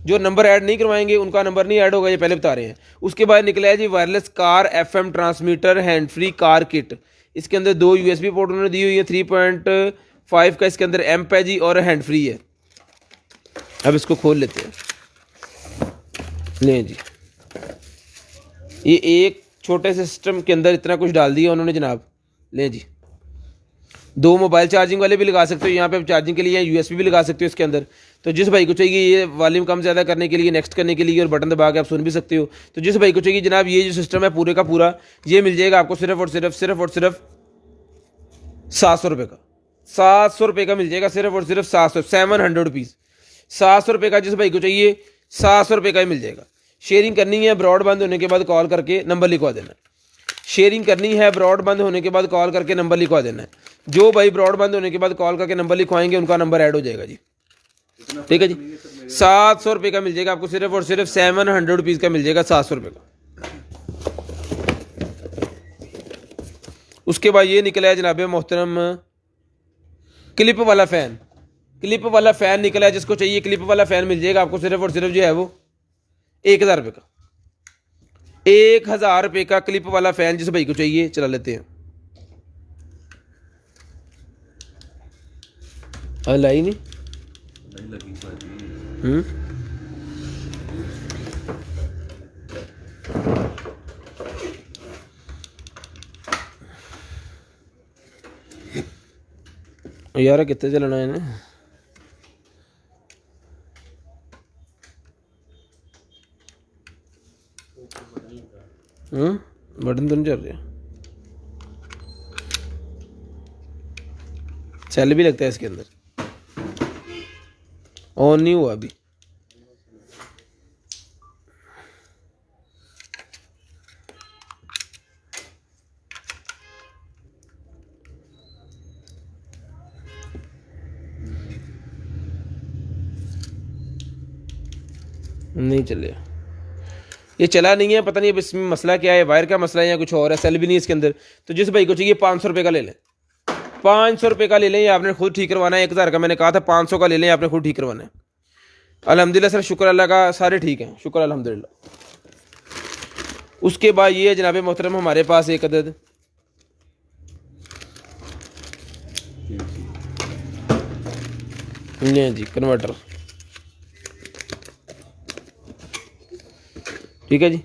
जो नंबर ऐड नहीं करवाएंगे उनका नंबर नहीं ऐड होगा, ये पहले बता रहे हैं। उसके बाद निकला है जी wireless car FM transmitter hand free car kit. इसके अंदर 2 USB पोर्ट उन्होंने दी हुई है, 3.5 का इसके अंदर एम्प है जी और हैंड फ्री है। अब इसको खोल लेते हैं। लें जी, ये एक छोटे से सिस्टम के अंदर इतना कुछ डाल दिया उन्होंने जनाब। लें जी, 2 मोबाइल चार्जिंग वाले भी लगा सकते हो यहाँ पे चार्जिंग के लिए, USB भी लगा सकते हो इसके अंदर। तो जिस भाई को चाहिए ये वॉल्यूम कम ज़्यादा करने के लिए, नेक्स्ट करने के लिए, और बटन दबा के आप सुन भी सकते हो। तो जिस भाई को चाहिए जनाब ये जो सिस्टम है पूरे का पूरा ये मिल जाएगा आपको सिर्फ और सिर्फ 700 रुपये का, 700 रुपये का मिल जाएगा, सिर्फ और सिर्फ 700 रुपीज़, 700 रुपये का जिस भाई को चाहिए 700 रुपये का ही मिल जाएगा। शेयरिंग करनी है ब्रॉडबैंड होने के बाद कॉल करके नंबर लिखवा देना है। शेयरिंग करनी है ब्रॉडबैंड होने के बाद कॉल करके नंबर लिखवा देना है। जो भाई ब्रॉडबैंड होने के बाद कॉल करके नंबर लिखवाएंगे उनका नंबर ऐड हो जाएगा जी, ठीक है जी। 700 रुपये का मिल जाएगा आपको, सिर्फ और सिर्फ 700 रुपीज़ का मिल जाएगा, 700 रुपये का। उसके बाद ये निकला है जनाब मोहतरम क्लिप वाला फ़ैन, क्लिप वाला फ़ैन निकला है। जिसको चाहिए क्लिप वाला फ़ैन मिल जाएगा आपको सिर्फ और सिर्फ जो है वो 1000 रुपये का, 1000 रुपये का क्लिप वाला फ़ैन जिस भाई को चाहिए चला लेते हैं। लाई नहीं लगी भाजी। यार कितने चलना है ना, बटन तो नहीं चल रहा, सेल भी लगता है इसके अंदर, ऑन नहीं हुआ अभी। नहीं चले, ये चला नहीं है, पता नहीं अब इसमें मसला क्या है, वायर का मसला है या कुछ और है, सेल भी नहीं इसके अंदर। तो जिस भाई को चाहिए 500 रुपये का ले लें, 500 रुपये का ले लें, ये आपने खुद ठीक करवाना है। 1000 का मैंने कहा था, 500 का ले लें, आपने खुद ठीक करवाना है। अल्हम्दुलिल्लाह सर, शुक्र अल्लाह का, सारे ठीक हैं, शुक्र अल्हम्दुलिल्लाह। उसके बाद ये है जनाब मोहतरम हमारे पास एक अदद नहीं जी कन्वर्टर, ठीक है जी।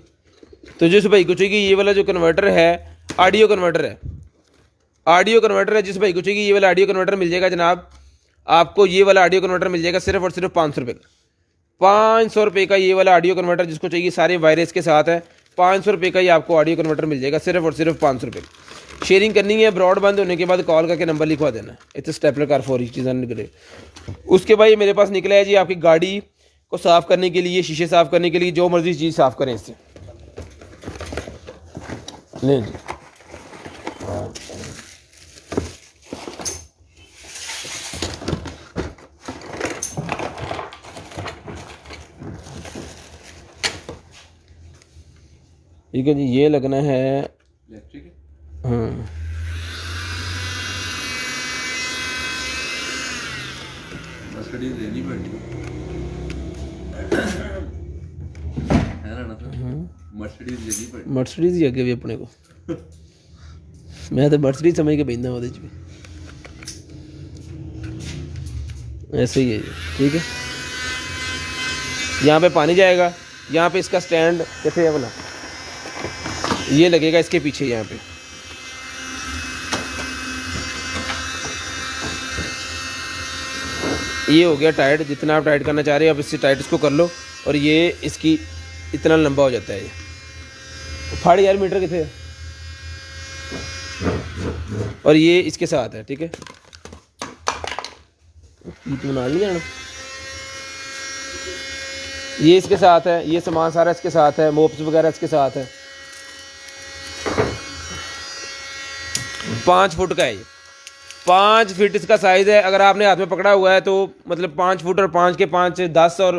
तो जिस भाई को चाहिए ये वाला जो कन्वर्टर है, ऑडियो कन्वर्टर है, ऑडियो कन्वर्टर है, जिस भाई को चाहिए ये वाला ऑडियो कन्वर्टर मिल जाएगा जनाब आपको। ये वाला ऑडियो कन्वर्टर मिल जाएगा सिर्फ और सिर्फ 500 रुपये का, 500 रुपये का ये वाला ऑडियो कन्वर्टर जिसको चाहिए, सारे वायरस के साथ है। 500 रुपये का ये आपको ऑडियो कन्वर्टर मिल जाएगा, सिर्फ और सिर्फ 500 रुपये। शेयरिंग करनी है ब्रॉडबैंड होने के बाद कॉल करके नंबर लिखवा देना है। इतने स्टेपलर कार 4 चीज़ें निकले। उसके बाद ये मेरे पास निकला है जी आपकी गाड़ी को साफ़ करने के लिए, शीशे साफ़ करने के लिए, जो मर्जी चीज़ साफ़ करें इससे। नहीं जी, ठीक है जी। ये लगना है इलेक्ट्रिक है। हाँ, मर्सिडीज लेनी पड़ेगी है ना सर, मर्सिडीज लेनी पड़ेगी। मर्सिडीज ही अगे भी अपने को मैं तो मर्सिडीज समझ के भेजना वो भी ऐसे ही है जी, ठीक है। यहाँ पे पानी जाएगा, यहाँ पे इसका स्टैंड कैसे है बोला, ये लगेगा इसके पीछे यहाँ पे। ये हो गया टाइट, जितना आप टाइट करना चाह रहे हैं आप इससे टाइट इसको कर लो, और ये इसकी इतना लंबा हो जाता है। ये फाड़ यार मीटर कितने और ये इसके साथ है, ठीक है। ये तो ना नहीं जाना, ये इसके साथ है, ये सामान सारा इसके साथ है, मोप्स वगैरह इसके साथ है। 5 फुट का है ये, 5 फीट इसका साइज़ है। अगर आपने हाथ में पकड़ा हुआ है तो मतलब 5 फुट और 5 के 5 10 और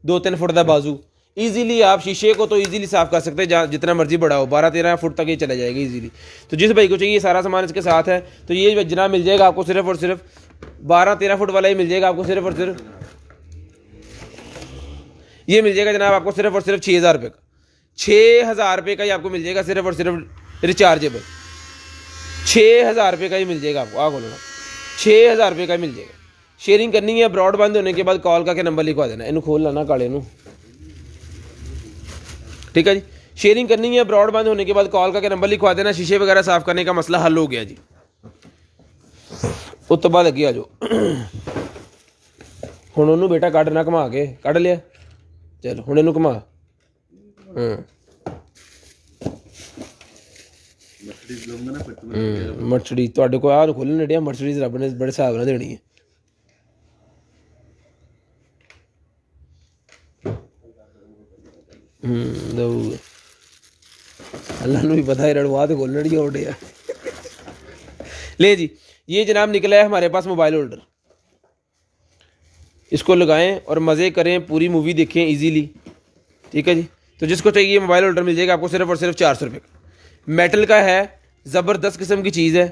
2-3 फुट का बाजू। इजीली आप शीशे को तो इजीली साफ़ कर सकते हैं, जितना मर्जी बड़ा हो, 12-13 फुट तक ये चला जाएगा इजीली। तो जिस भाई को चाहिए सारा सामान इसके साथ है, तो ये जनाब मिल जाएगा आपको सिर्फ और सिर्फ 12-13 फुट वाला ही मिल जाएगा आपको सिर्फ और सिर्फ, ये मिल जाएगा जनाब आपको सिर्फ और सिर्फ 6,000 रुपये का। 6,000 रुपये का ही आपको मिल जाएगा सिर्फ और सिर्फ रिचार्जेबल। 6,000 रुपये का ही मिल जाएगा आपको, बोलो ना, 6,000 रुपये का मिल जाएगा। शेयरिंग करनी है, ब्रॉड बंद होने के बाद कॉल का नंबर लिखवा देना, इन्हों खोल लाना काले नू, ठीक है जी। शेयरिंग करनी है, ब्रॉड बंद होने के बाद कॉल का नंबर लिखवा देना, शीशे वगैरह साफ करने का मसला हल हो गया जी। उस तो बाद अगे आ जाओ। हुण उन्होंने बेटा कढ़ ना घुमा के, कढ़ लिया, चल हुण इनू घुमा। मर्सिडीज तुहाडे कोल आ खोलने नेड़े, मर्सिडीज रब ने बड़े हिसाब नाल देनी है। अल्लाह नू भी पता है रड़वा तो खोलने ही होटे है। ले जी, ये जनाब निकला है हमारे पास मोबाइल होल्डर। इसको लगाएं और मज़े करें, पूरी मूवी देखें इजीली, ठीक है जी। तो जिसको चाहिए मोबाइल होल्डर मिल जाएगा आपको सिर्फ और सिर्फ 400 रुपये का। मेटल का है, ज़बरदस्त किस्म की चीज़ है,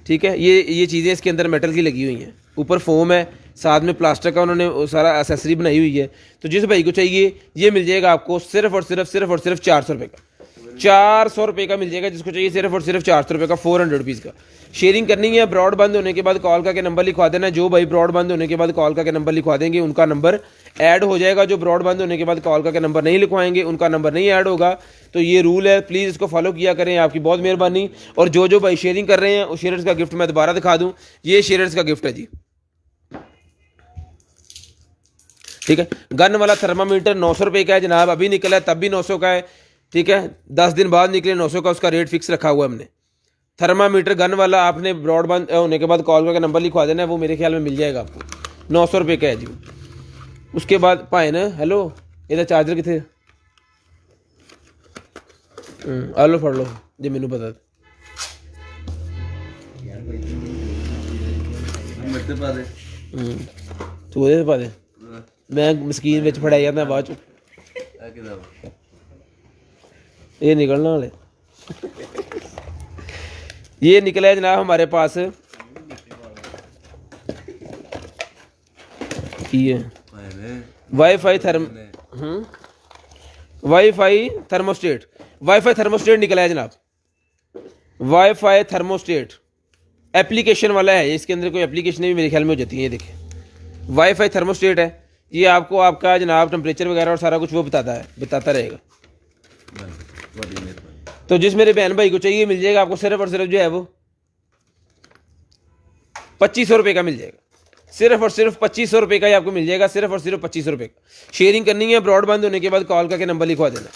ठीक है। ये चीज़ें इसके अंदर मेटल की लगी हुई हैं, ऊपर फोम है, साथ में प्लास्टिक का उन्होंने सारा एसेसरी बनाई हुई है। तो जिस भाई को चाहिए ये मिल जाएगा आपको सिर्फ और सिर्फ 400 रुपये का। 400 रुपये का मिल जाएगा जिसको चाहिए, सिर्फ और सिर्फ 400 रुपये का, 400 रुपीज़ का। शेयरिंग करनी है, ब्रॉड बंद होने के बाद कॉल का नंबर लिखवा देना। जो भाई ब्रॉड बंद होने के बाद कॉल का नंबर लिखवा देंगे उनका नंबर ऐड हो जाएगा। जो ब्रॉड बंद होने के बाद कॉल का नंबर नहीं लिखवाएंगे उनका नंबर नहीं ऐड होगा। तो ये रूल है, प्लीज़ इसको फॉलो किया करें, आपकी बहुत मेहरबानी। और जो भाई शेयरिंग कर रहे हैं उस शेयर्स का गिफ्ट मैं दोबारा दिखा दूँ, ये शेयर्स का गिफ्ट है जी, ठीक है। गन वाला थर्मामीटर 900 रुपये का है जनाब, अभी निकला है तब भी 900 का है, ठीक है। 10 दिन बाद निकले 900 का, उसका रेट फिक्स रखा हुआ है हमने। थर्मामीटर गन वाला आपने ब्रॉडबैंड होने के बाद कॉल का नंबर लिखवा देना है, वो मेरे ख्याल में मिल जाएगा आपको, 900 रुपये का है जी। उसके बाद भाई ना, हेलो ये चार्जर कितने, आ लो फड़ लो जी, मैनू पता तू वो पा दे, मैं मस्कीन में फड़ाई जाता बाद चो, ये निकलना वाले। ये निकला है जनाब हमारे पास, ये वाईफाई थर्मोस्टेट निकला है जनाब। वाईफाई थर्मोस्टेट एप्लीकेशन वाला है, इसके अंदर कोई एप्लीकेशन भी मेरे ख्याल में हो जाती है। ये देखिए वाईफाई थर्मोस्टेट है, ये आपको आपका जनाब टेम्परेचर वगैरह और सारा कुछ वो बताता रहेगा। तो जिस मेरे बहन भाई को चाहिए मिल जाएगा आपको सिर्फ और सिर्फ जो है वो 2500 रुपये का मिल जाएगा, सिर्फ और सिर्फ 2500 रुपये का ही आपको मिल जाएगा, सिर्फ और सिर्फ 2500 रुपये का। शेयरिंग करनी है, ब्रॉड बंद होने के बाद कॉल करके नंबर लिखवा देना।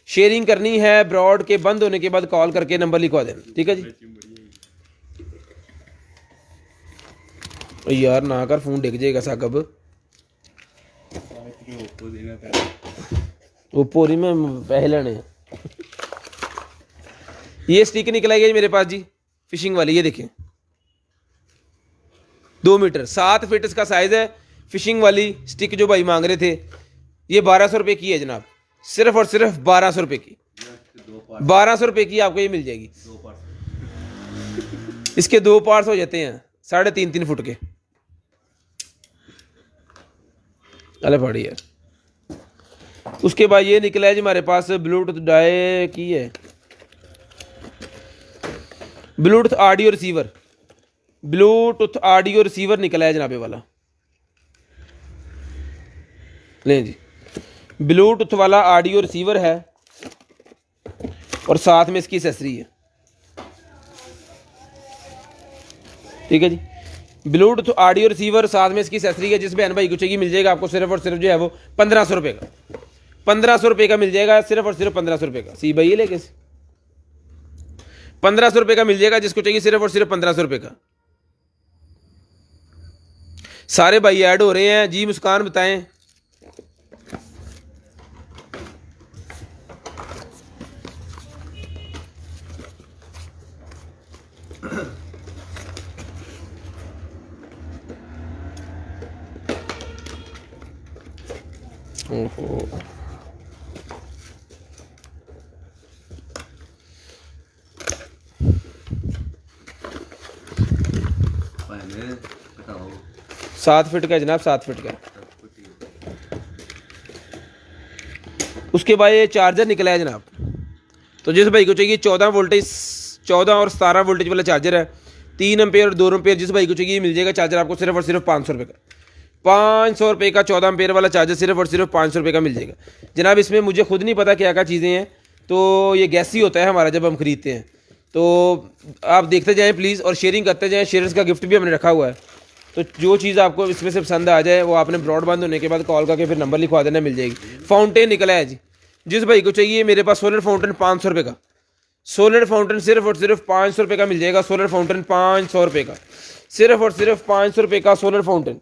शेयरिंग करनी है, ब्रॉड के बंद होने के बाद कॉल करके नंबर लिखवा देना, ठीक है जी। यार ना कर, फोन डिग जाएगा साकब, ओप्पो नहीं मैं पैसे लेने हैं। ये स्टिक निकला गया मेरे पास जी, फिशिंग वाली, ये देखिए 2 मीटर 7 फीट इसका साइज है। फिशिंग वाली स्टिक जो भाई मांग रहे थे, ये 1200 रुपये की है जनाब, सिर्फ और सिर्फ 1200 रुपये की, 1200 रुपये की आपको ये मिल जाएगी। इसके 2 पार्ट्स हो जाते हैं 3.5 फुट के। अरे पड़ी है। उसके बाद ये निकला है जी हमारे पास ब्लूटूथ डाई की है, Bluetooth audio receiver, Bluetooth audio receiver निकला है जनाबे वाला। लें जी, ब्लूटूथ वाला ऑडियो रिसीवर है और साथ में इसकी एक्सेसरी है, ठीक है जी। ब्लूटूथ ऑडियो रिसीवर साथ में इसकी एक्सेसरी है। जिस बहन भाई को चाहिए मिल जाएगा आपको सिर्फ और सिर्फ जो है वो 1500 रुपये का, 1500 रुपये का मिल जाएगा, सिर्फ और सिर्फ 1500 रुपये का। सी भाई लेके 1500 रुपये का मिल जाएगा, जिसको चाहिए सिर्फ और सिर्फ 1500 रुपये का। सारे भाई ऐड हो रहे हैं जी। मुस्कान बताएं। ओहो, पहले बताओ 7 फीट का जनाब, 7 फीट का। उसके बाद ये चार्जर निकला है जनाब। तो जिस भाई को चाहिए 14 वोल्टेज, 14 और 17 वोल्टेज वाला चार्जर है, 3 एम्पेयर और 2 एम्पेयर, जिस भाई को चाहिए मिल जाएगा चार्जर आपको सिर्फ और सिर्फ 500 रुपये का। 500 रुपये का 14 एम्पेयर वाला चार्जर सिर्फ और सिर्फ 500 रुपये का मिल जाएगा जनाब। इसमें मुझे खुद नहीं पता क्या क्या चीज़ें हैं, तो ये गैस ही होता है हमारा जब हम खरीदते हैं। तो आप देखते जाएँ प्लीज़ और शेयरिंग करते जाएँ। शेयर्स का गिफ्ट भी हमने रखा हुआ है। तो जो चीज़ आपको इसमें से पसंद आ जाए वो आपने ब्रॉडबैंड होने के बाद कॉल करके फिर नंबर लिखवा देना, मिल जाएगी। फाउंटेन निकला है जी। जिस भाई को चाहिए मेरे पास सोलर फाउंटेन 500 रुपये का, सोलर फाउंटेन सिर्फ और सिर्फ 500 रुपये का मिल जाएगा। सोलर फाउंटेन 500 रुपये का, सिर्फ और सिर्फ 500 रुपये का सोलर फाउंटेन,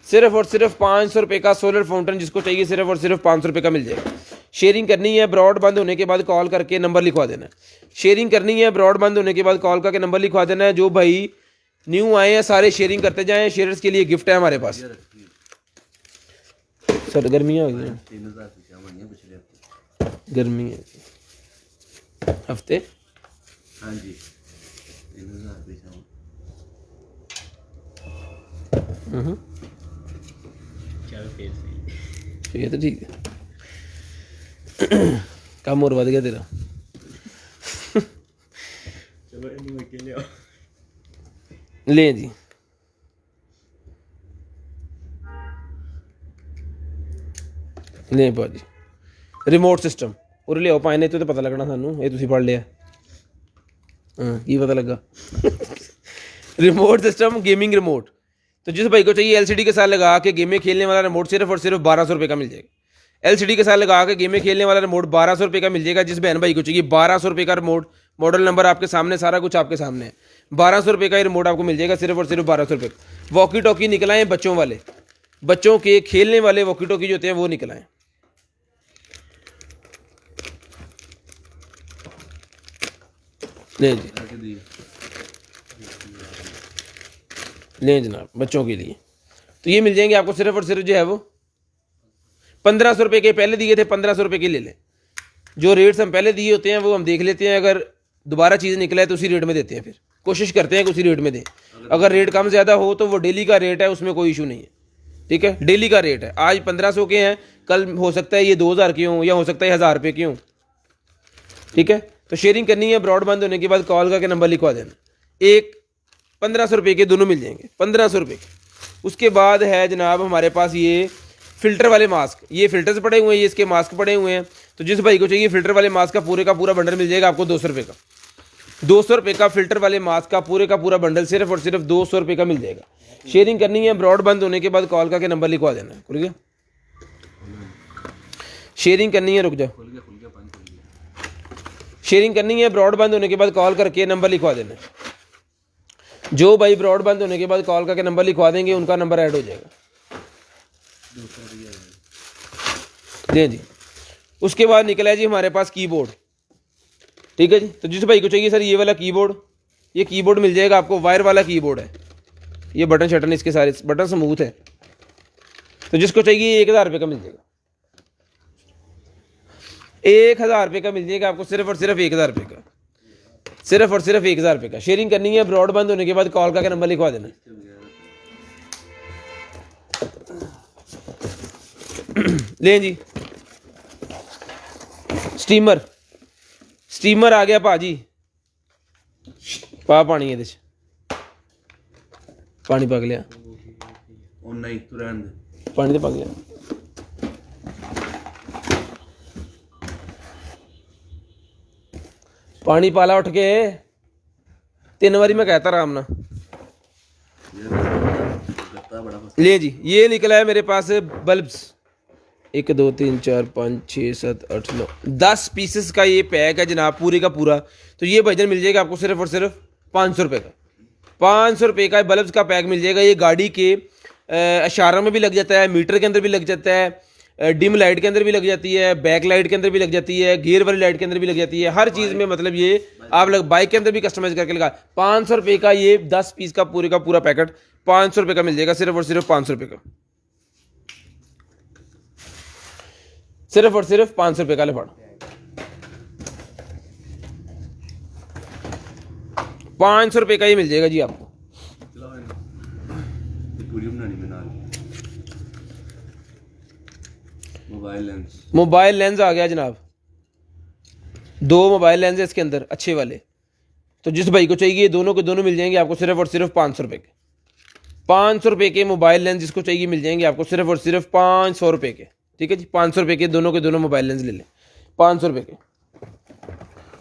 सिर्फ और सिर्फ 500 रुपये का सोलर फाउंटेन, जिसको चाहिए सिर्फ और सिर्फ 500 रुपये का मिल जाएगा। शेयरिंग करनी है, ब्रॉड बंद होने के बाद कॉल करके नंबर लिखवा देना है। शेयरिंग करनी है, ब्रॉड बंद होने के बाद कॉल करके नंबर लिखवा देना है। जो भाई न्यू आए हैं सारे शेयरिंग करते जाएं। शेयर्स के लिए गिफ्ट है हमारे पास। सर गर्मियाँ हो गई हैं, 3000 रुपये मांगे पिछले हफ्ते। गर्मी है हफ्ते। हाँ जी 3000 रुपये चल फिर सही। ये तो ठीक है। काम और बढ़ गया तेरा। चलो इन्हें अकेले आओ। ले जी, ले भाजी रिमोट सिस्टम उरे लियाओ पाए ने तो पता लगना सानू। ये तुसी पढ़ लिया। हाँ की पता लगा। Remote system gaming remote. तो जिस भाई को चाहिए एलसीडी के साथ लगा के गेमें खेलने वाला रिमोट सिर्फ और सिर्फ 1200 रुपये का मिल जाएगा। एलसीडी के साथ लगा के गेमें खेलने वाला रिमोट 1200 रुपये का मिल जाएगा। जिस बहन भाई को चाहिए 1200 रुपये का रिमोट, मॉडल नंबर आपके सामने, सारा कुछ आपके सामने है। 1200 रुपये का ये रिमोट आपको मिल जाएगा सिर्फ और सिर्फ 1200 रुपये। वॉकी टॉकी निकलाएं बच्चों वाले, बच्चों के खेलने वाले वॉकी टॉकी जो होते हैं वो निकलाएं। ले जी, लें जनाब बच्चों के लिए। तो ये मिल जाएंगे आपको सिर्फ और सिर्फ जो है वो 1500 रुपये के। पहले दिए थे 1500 रुपये के ले लें। जो रेट्स हम पहले दिए होते हैं वो हम देख लेते हैं, अगर दोबारा चीज़ निकला है तो उसी रेट में देते हैं। फिर कोशिश करते हैं कि उसी रेट में दें। अगर रेट कम ज़्यादा हो तो वो डेली का रेट है, उसमें कोई इशू नहीं है। ठीक है, डेली का रेट है। आज 1500 के हैं, कल हो सकता है ये 2000 के हों, या हो सकता है 1000 रुपये के हों। ठीक है, तो शेयरिंग करनी है, ब्रॉडबैंड होने के बाद कॉल करके नंबर लिखवा देना। एक 1500 रुपये के दोनों मिल जाएंगे, 1500 रुपये के। उसके बाद है जनाब हमारे पास ये फ़िल्टर वाले मास्क। ये फ़िल्टर्स पड़े हुए हैं, ये इसके मास्क पड़े हुए हैं। तो जिस भाई को चाहिए फ़िल्टर वाले मास्क का पूरा बंडल मिल जाएगा आपको 200 रुपये का। 200 रुपये का फ़िल्टर वाले मास्क का पूरा बंडल सिर्फ और सिर्फ 200 रुपये का मिल जाएगा। शेयरिंग करनी है, ब्रॉडबैंड होने के बाद कॉल करके नंबर लिखवा देना है। खुल गया? शेयरिंग करनी है, रुक जा। शेयरिंग करनी है, ब्रॉडबैंड होने के बाद कॉल करके नंबर लिखवा देना है। जो भाई ब्रॉडबैंड होने के बाद कॉल करके नंबर लिखवा देंगे उनका नंबर ऐड हो जाएगा। जी जी। उसके बाद निकला है जी हमारे पास कीबोर्ड। ठीक है जी। तो जिस भाई को चाहिए सर ये वाला कीबोर्ड, ये कीबोर्ड मिल जाएगा आपको। वायर वाला कीबोर्ड है। ये बटन शटन इसके सारे बटन स्मूथ है। तो जिसको चाहिए 1000 रुपये का मिल जाएगा। 1000 रुपये का मिल जाएगा आपको सिर्फ और सिर्फ 1000 रुपये का, सिर्फ और सिर्फ 1000 रुपये का। शेयरिंग करनी है, ब्रॉडबैंड होने के बाद कॉल करके नंबर लिखवा देना। लें जी, स्टीमर। स्टीमर आ गया भाजी। पा पानी ये पानी पक लिया, ਉਹ ਨਹੀਂ ਤੂੰ ਰਹਿਣ ਦੇ। पानी तो पक गया। पानी पाला उठ के 3 बारी मैं कहता आराम ना। ਗੱਤਾ ਬੜਾ ले जी, ये निकला है मेरे पास बल्ब्स। 1 2 3 4 5 6 7 8 9 10 पीसेस का ये पैक है जनाब, पूरे का पूरा। तो ये भाईजान मिल जाएगा आपको सिर्फ और सिर्फ 500 रुपये का। 500 रुपये का बल्ब का पैक मिल जाएगा। ये गाड़ी के इशारा में भी लग जाता है, मीटर के अंदर भी लग जाता है, डिम लाइट के अंदर भी लग जाती है, बैक लाइट के अंदर भी लग जाती है, गियर वाली लाइट के अंदर भी लग जाती है, हर चीज़ में मतलब ये आप बाइक के अंदर भी कस्टमाइज करके लगा। 500 रुपये का ये 10 पीस का पूरा पैकेट 500 रुपये का मिल जाएगा, सिर्फ और सिर्फ 500 रुपये का, सिर्फ और सिर्फ 500 रुपये का लिफाड़। 500 रुपये का ये मिल जाएगा जी आपको। चलाओ एक वीडियो बनानी में नाल मोबाइल लेंस आ गया जनाब, 2 मोबाइल लेंस है इसके अंदर अच्छे वाले। तो जिस भाई को चाहिए दोनों के दोनों मिल जाएंगे आपको सिर्फ और सिर्फ 500 रुपये के। 500 रुपये के मोबाइल लेंस जिसको चाहिए मिल जाएंगे आपको सिर्फ और सिर्फ 500 रुपये के। ठीक है जी, 500 रुपये के दोनों मोबाइल लेंस ले लें, 500 रुपये के।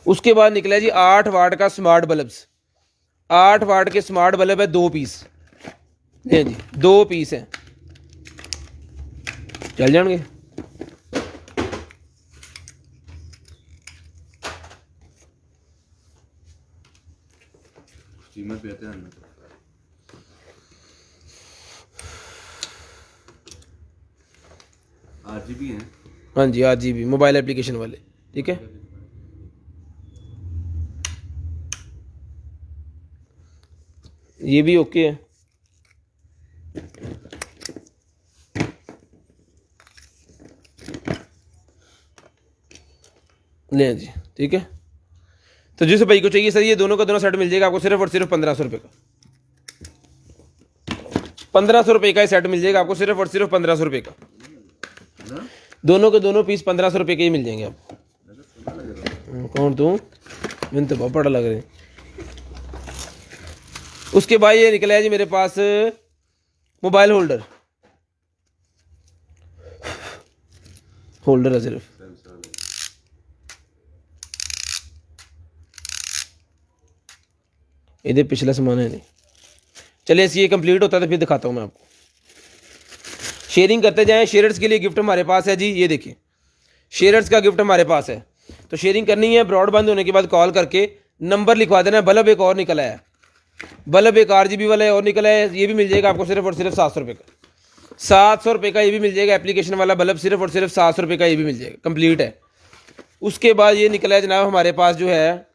उसके बाद निकला है जी 8 वाट का स्मार्ट बल्ब्स। 8 वाट के स्मार्ट बल्ब है 2 पीस, नहीं जी 2 पीस हैं, चल जाएंगे। स्टीमर पे आते हैं RGB हैं। हाँ जी RGB मोबाइल एप्लीकेशन वाले। ठीक है, ये भी ओके है। ले जी, ठीक है। तो जिस भाई को चाहिए सर ये दोनों का दोनों सेट मिल जाएगा आपको सिर्फ और सिर्फ 1500 रुपये का। 1500 रुपये का ही सेट मिल जाएगा आपको सिर्फ और सिर्फ 1500 रुपये का। दोनों के दोनों पीस 1500 रुपये के ही मिल जाएंगे आपको। कौन तू? मैंने तो बहुत बड़ा लग रहे। उसके बाद ये निकला है जी मेरे पास मोबाइल होल्डर है सिर्फ। इधर पिछला सामान है नहीं। चलिए ये कंप्लीट होता है तो फिर दिखाता हूँ मैं आपको। शेयरिंग करते जाएं। शेयर्स के लिए गिफ्ट हमारे पास है जी, ये देखिए शेयर्स का गिफ्ट हमारे पास है। तो शेयरिंग करनी है, ब्रॉड बंद होने के बाद कॉल करके नंबर लिखवा देना है। बल्ब एक और निकला है, बल्ब एक RGB वाला है और निकला है, ये भी मिल जाएगा आपको सिर्फ और सिर्फ 700 रुपये का। 700 रुपये का ये भी मिल जाएगा। एप्लीकेशन वाला बल्ब सिर्फ और सिर्फ 700 रुपये का ये भी मिल जाएगा, कंप्लीट है। उसके बाद ये निकला है जनाब हमारे पास जो है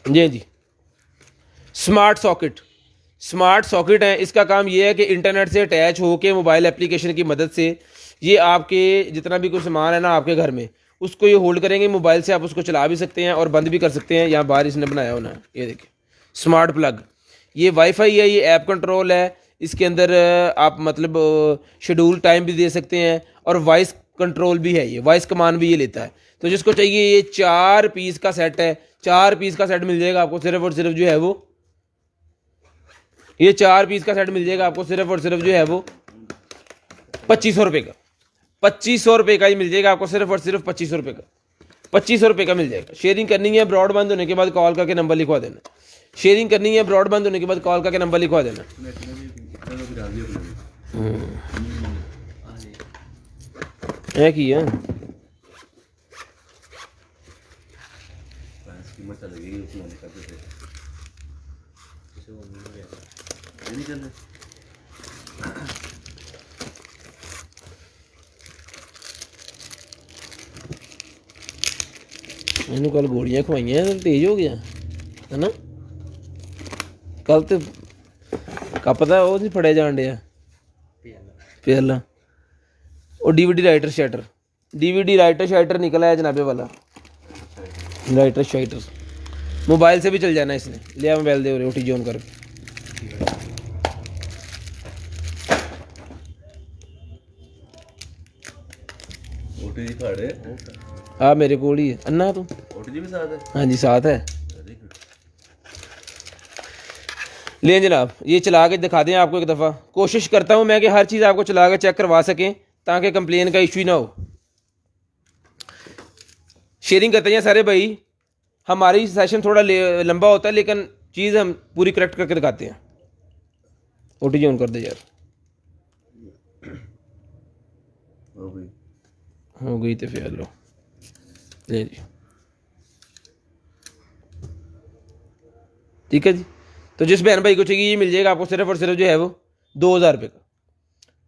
जी स्मार्ट सॉकेट। स्मार्ट सॉकेट है, इसका काम ये है कि इंटरनेट से अटैच होकर मोबाइल एप्लीकेशन की मदद से ये आपके जितना भी कोई सामान है ना आपके घर में उसको ये होल्ड करेंगे। मोबाइल से आप उसको चला भी सकते हैं और बंद भी कर सकते हैं। यहाँ बाहर इसने बनाया होना है, ये देखिए स्मार्ट प्लग। ये वाईफाई है, ये ऐप कंट्रोल है। इसके अंदर आप मतलब शेड्यूल टाइम भी दे सकते हैं और वॉइस कंट्रोल भी है, ये वॉइस कमांड भी ये लेता है। तो जिसको चाहिए ये 4 पीस का सेट है, 4 पीस का सेट मिल जाएगा आपको सिर्फ और सिर्फ जो है वो ये 4 पीस का सेट मिल जाएगा आपको सिर्फ और सिर्फ जो है वो 2500 रुपये का। 2500 रुपये का ही मिल जाएगा आपको सिर्फ और सिर्फ 2500 रुपये का। 2500 रुपये का मिल जाएगा। शेयरिंग करनी है, ब्रॉड बंद होने के बाद कॉल करके नंबर लिखवा देना। शेयरिंग करनी है, ब्रॉड बंद होने के बाद कॉल करके नंबर लिखवा देना। है कि है कीमत लगेगी उसमें करते थे नहीं चल रहे। मैंने कल गोलियां खवाई हैं, तेज हो गया है ना। कल तो का पता वो नहीं फड़े जान दिया पहला। और DVD writer shutter, DVD writer shutter निकला है जनाबे वाला। राइटर शाइटर मोबाइल से भी चल जाना इसने। लिया मोबाइल दे OT जोन कर। OTG कार्ड है हाँ मेरे को ही है। अन्ना तू OTG भी साथ है? हाँ जी साथ है। लें जनाब ये चला के दिखा दें आपको एक दफ़ा। कोशिश करता हूँ मैं कि हर चीज़ आपको चला के चेक करवा सकें ताकि कंप्लेन का इशू ही ना हो। शेयरिंग करते हैं सारे भाई। हमारी सेशन थोड़ा लंबा होता है लेकिन चीज़ हम पूरी करेक्ट करके दिखाते हैं। OTG ऑन कर दे यार। हो गई। हो गई तो फिर लो ले जी। ठीक है जी। तो जिस बहन भाई को चाहिए ये मिल जाएगा आपको सिर्फ और सिर्फ जो है वो 2000 रुपये का,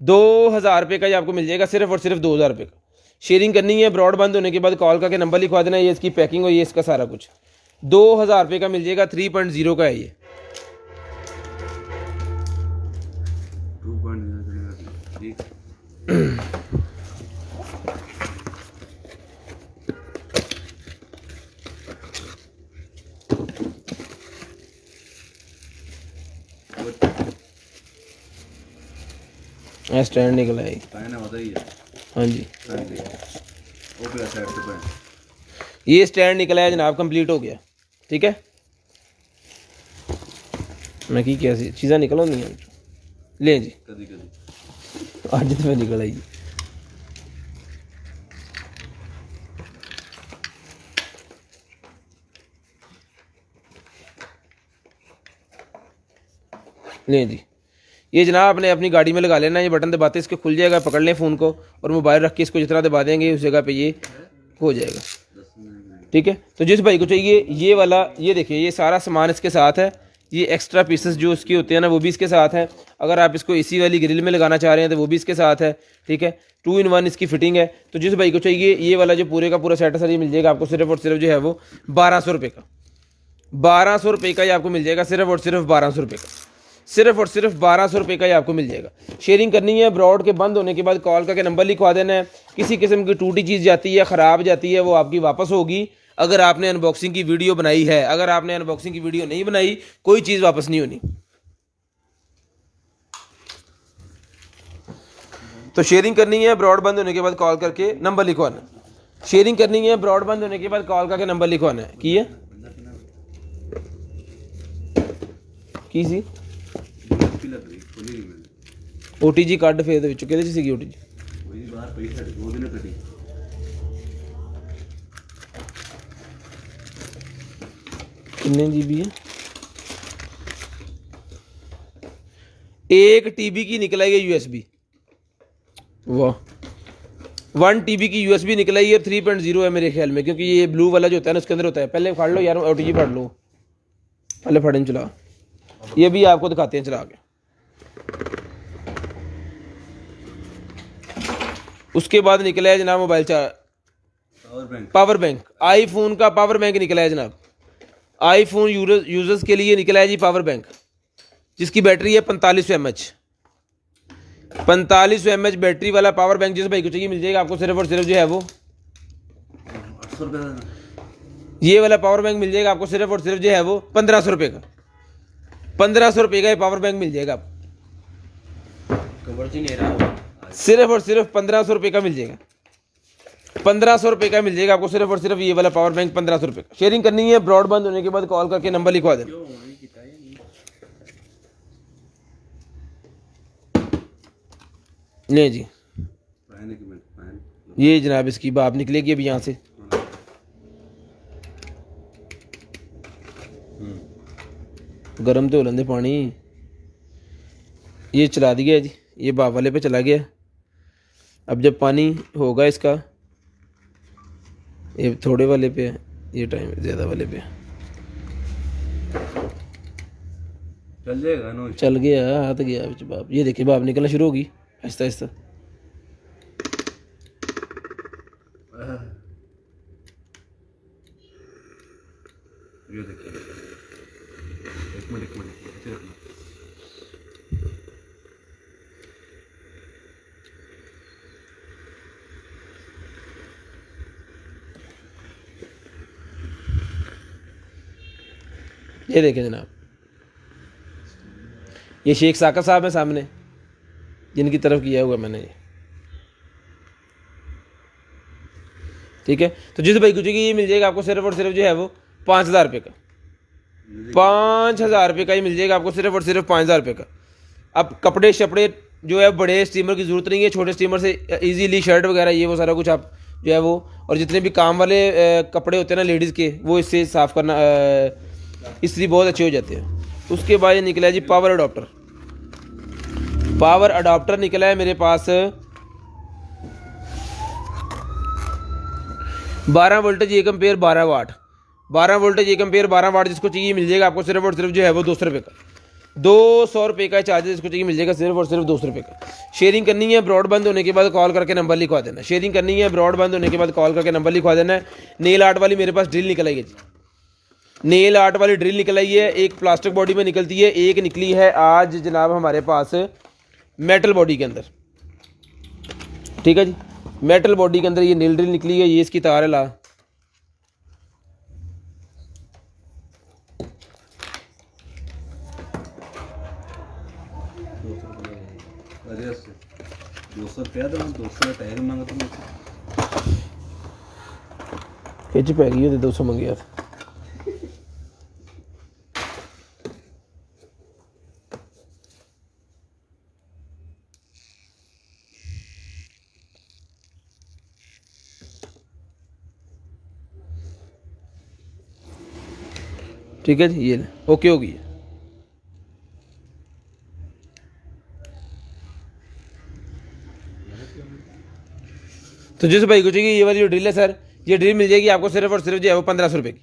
2000 रुपये का ये आपको मिल जाएगा सिर्फ और सिर्फ 2000 रुपये का। शेयरिंग करनी है, ब्रॉड बंद होने के बाद कॉल करके नंबर लिखवा देना, ये इसकी पैकिंग और ये इसका सारा कुछ 2000 रुपये का मिल जाएगा। 3.0 का है ये। 2.0 ठीक। स्टैंड निकला है। पैन है ही है। हाँ जी, वो पे साइड से पैन। ये स्टैंड निकला है जनाब, कंप्लीट हो गया। ठीक है, मैं की कैसी चीज़ा निकल नहीं है ले जी। कदी कदी अज तो निकल आई। ले जी, ये जनाब आपने अपनी गाड़ी में लगा लेना, ये बटन दबाते इसके खुल जाएगा, पकड़ लें फ़ोन को और मोबाइल रख के इसको जितना दबा देंगे उस जगह पे ये हो जाएगा। ठीक है, तो जिस भाई को चाहिए ये वाला, ये देखिए ये सारा सामान इसके साथ है, ये एक्स्ट्रा पीसेस जो उसकी होते हैं ना वो भी इसके साथ है। अगर आप इसको एसी वाली ग्रिल में लगाना चाह रहे हैं तो वो भी इसके साथ है। ठीक है, 2 in 1 इसकी फिटिंग है। तो जिस भाई को चाहिए ये वाला जो पूरे का पूरा सेट है सर, ये मिल जाएगा आपको सिर्फ और सिर्फ जो है वो 1200 रुपये का। 1200 रुपये का ये आपको मिल जाएगा, सिर्फ और सिर्फ 1200 रुपये का, सिर्फ और सिर्फ 1200 रुपये का ये आपको मिल जाएगा। शेयरिंग करनी है, ब्रॉड के बंद होने के बाद कॉल करके नंबर लिखवा देना है। किसी किस्म की टूटी चीज़ जाती है, ख़राब जाती है, वो आपकी वापस होगी। अगर आपने अनबॉक्सिंग की वीडियो बनाई है, अगर आपने अनबॉक्सिंग की वीडियो नहीं बनाई, कोई चीज़ वापस नहीं होनी। तो शेयरिंग करनी है, ब्रॉड बंद होने के बाद कॉल करके नंबर लिखवाना। शेयरिंग करनी है, ब्रॉड बंद होने के बाद कॉल करके नंबर लिखवाना है। की है की सी लग रही खोली नहीं मैंने। OTG ਕੱਢ ਫੇਰ ਦੇ ਵਿੱਚੋਂ ਕਿਹਦੇ ਚ ਸੀਗੀ OTG? वही बाहर पई साइड 2 दिन कटी। कितने GB है? 1 TB की निकल आई है USB। वाह, 1 TB की USB निकल आई है। 3.0 है मेरे ख्याल में, क्योंकि ये ब्लू वाला जो होता है ना उसके अंदर होता है। पहले फाड़ लो यार, OTG फाड़ लो पहले, फाड़न चला। ये भी आपको दिखाते हैं चला के। उसके बाद निकला है जनाब मोबाइल पावर बैंक। आईफोन का पावर बैंक निकला है जनाब। आईफोन यूजर्स के लिए निकला है जी पावर बैंक, जिसकी बैटरी है 4500 mAh। 4500 mAh बैटरी वाला पावर बैंक जिस भाई को चाहिए मिल जाएगा आपको सिर्फ और सिर्फ जो है वो 800 रुपये। ये वाला पावर बैंक मिल जाएगा आपको सिर्फ और सिर्फ जो है वो 1500 रुपये का। 1500 रुपये का ये पावर बैंक मिल जाएगा आपको। कवर नहीं ले रहा, सिर्फ और सिर्फ 1500 रुपये का मिल जाएगा। 1500 रुपये का मिल जाएगा आपको सिर्फ और सिर्फ ये वाला पावर बैंक 1500 रुपये का। शेयरिंग करनी है, ब्रॉड बंद होने के बाद कॉल करके नंबर लिखवा देना। ले जी, ये जनाब इसकी बाप निकलेगी अभी यहाँ से। गर्म तो होने दे पानी। ये चला दिया है जी, ये बाप वाले पे चला गया। अब जब पानी होगा इसका, ये थोड़े वाले पे है, ये टाइम ज़्यादा वाले पे है। चल जाएगा ना, चल गया, हाथ गया बिच बाप। ये देखिए बाप निकलना शुरू होगी आहिस्ता आहिस्ता। ये देखिए, एक मिनट ऐसे रखना। ये देखें जनाब, ये शेख साका साहब है सामने, जिनकी तरफ किया हुआ मैंने ये। ठीक है, तो जिस भाई को चाहिए ये मिल जाएगा आपको सिर्फ और सिर्फ जो है वो 5000 रुपये का। 5000 रुपये का ही मिल जाएगा आपको सिर्फ और सिर्फ 5000 रुपये का। अब कपड़े शपड़े जो है बड़े स्टीमर की ज़रूरत नहीं है, छोटे स्टीमर से इजीली शर्ट वगैरह ये वो सारा कुछ आप जो है वो, और जितने भी काम वाले कपड़े होते हैं ना लेडीज़ के, वो इससे साफ़ करना इस्त्री बहुत अच्छे हो जाते हैं। उसके बाद ये निकला है जी पावर अडॉप्टर। पावर अडॉप्टर निकला है मेरे पास 12 वोल्टेज एक एम्पेयर 12 वाट, 12 वोल्टेज एक एम्पेयर 12 वाट जिसको चाहिए मिल जाएगा आपको सिर्फ और सिर्फ जो है वो 200 रुपये का, 200 रुपये का चार्जर जिसको चाहिए मिल जाएगा सिर्फ और सिर्फ 200 रुपये का। शेयरिंग करनी है, ब्रॉड बंद होने के बाद कॉल करके नंबर लिखवा देना। शेयरिंग करनी है, ब्रॉड बंद होने के बाद कॉल करके नंबर लिखवा देना है। नेल आर्ट वाली मेरे पास ड्रिल निकल आई है जी, नेल आर्ट वाली ड्रिल निकल आई है। एक प्लास्टिक बॉडी में निकलती है, एक निकली है आज जनाब हमारे पास मेटल बॉडी के अंदर, ठीक है जी। मेटल बॉडी के अंदर ये नेल ड्रिल निकली है, ये इसकी तार है ला। अरे 200 रुपया तो 200 टैग मांगा तुम खिच पै गई 200 मंगया था। ठीक है जी, ये ओके हो गई। तो जिस भाई को चाहिए ये वाली जो ड्रिल है सर, ये ड्रिल मिल जाएगी आपको सिर्फ और सिर्फ जो है वो 1500 रुपये की,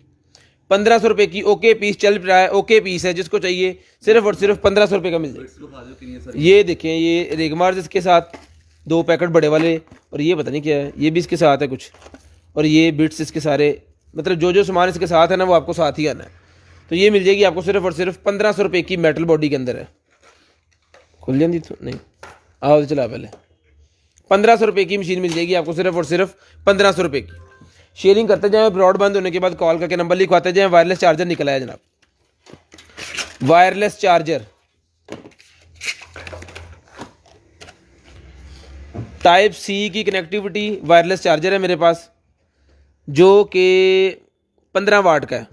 1500 रुपये की। ओके पीस चल रहा है, ओके पीस है, जिसको चाहिए सिर्फ और सिर्फ 1500 रुपये का मिल जाएगा। ये देखें, ये रेगमार्स इसके साथ 2 पैकेट बड़े वाले, और ये पता नहीं क्या है, ये भी इसके साथ है कुछ, और ये बिट्स इसके सारे, मतलब जो जो सामान इसके साथ है ना वो आपको साथ ही आना है। तो ये मिल जाएगी आपको सिर्फ और सिर्फ 1500 रुपये की, मेटल बॉडी के अंदर है। खुल जाती तो नहीं, आओ चला पहले। 1500 रुपये की मशीन मिल जाएगी आपको सिर्फ और सिर्फ 1500 रुपये की। शेयरिंग करते जाएँ, ब्रॉड बंद होने के बाद कॉल करके नंबर लिखवाते जाएँ। वायरलेस चार्जर निकला है जनाब, वायरलेस चार्जर टाइप सी की कनेक्टिविटी वायरलेस चार्जर है मेरे पास, जो कि 15 वाट का है,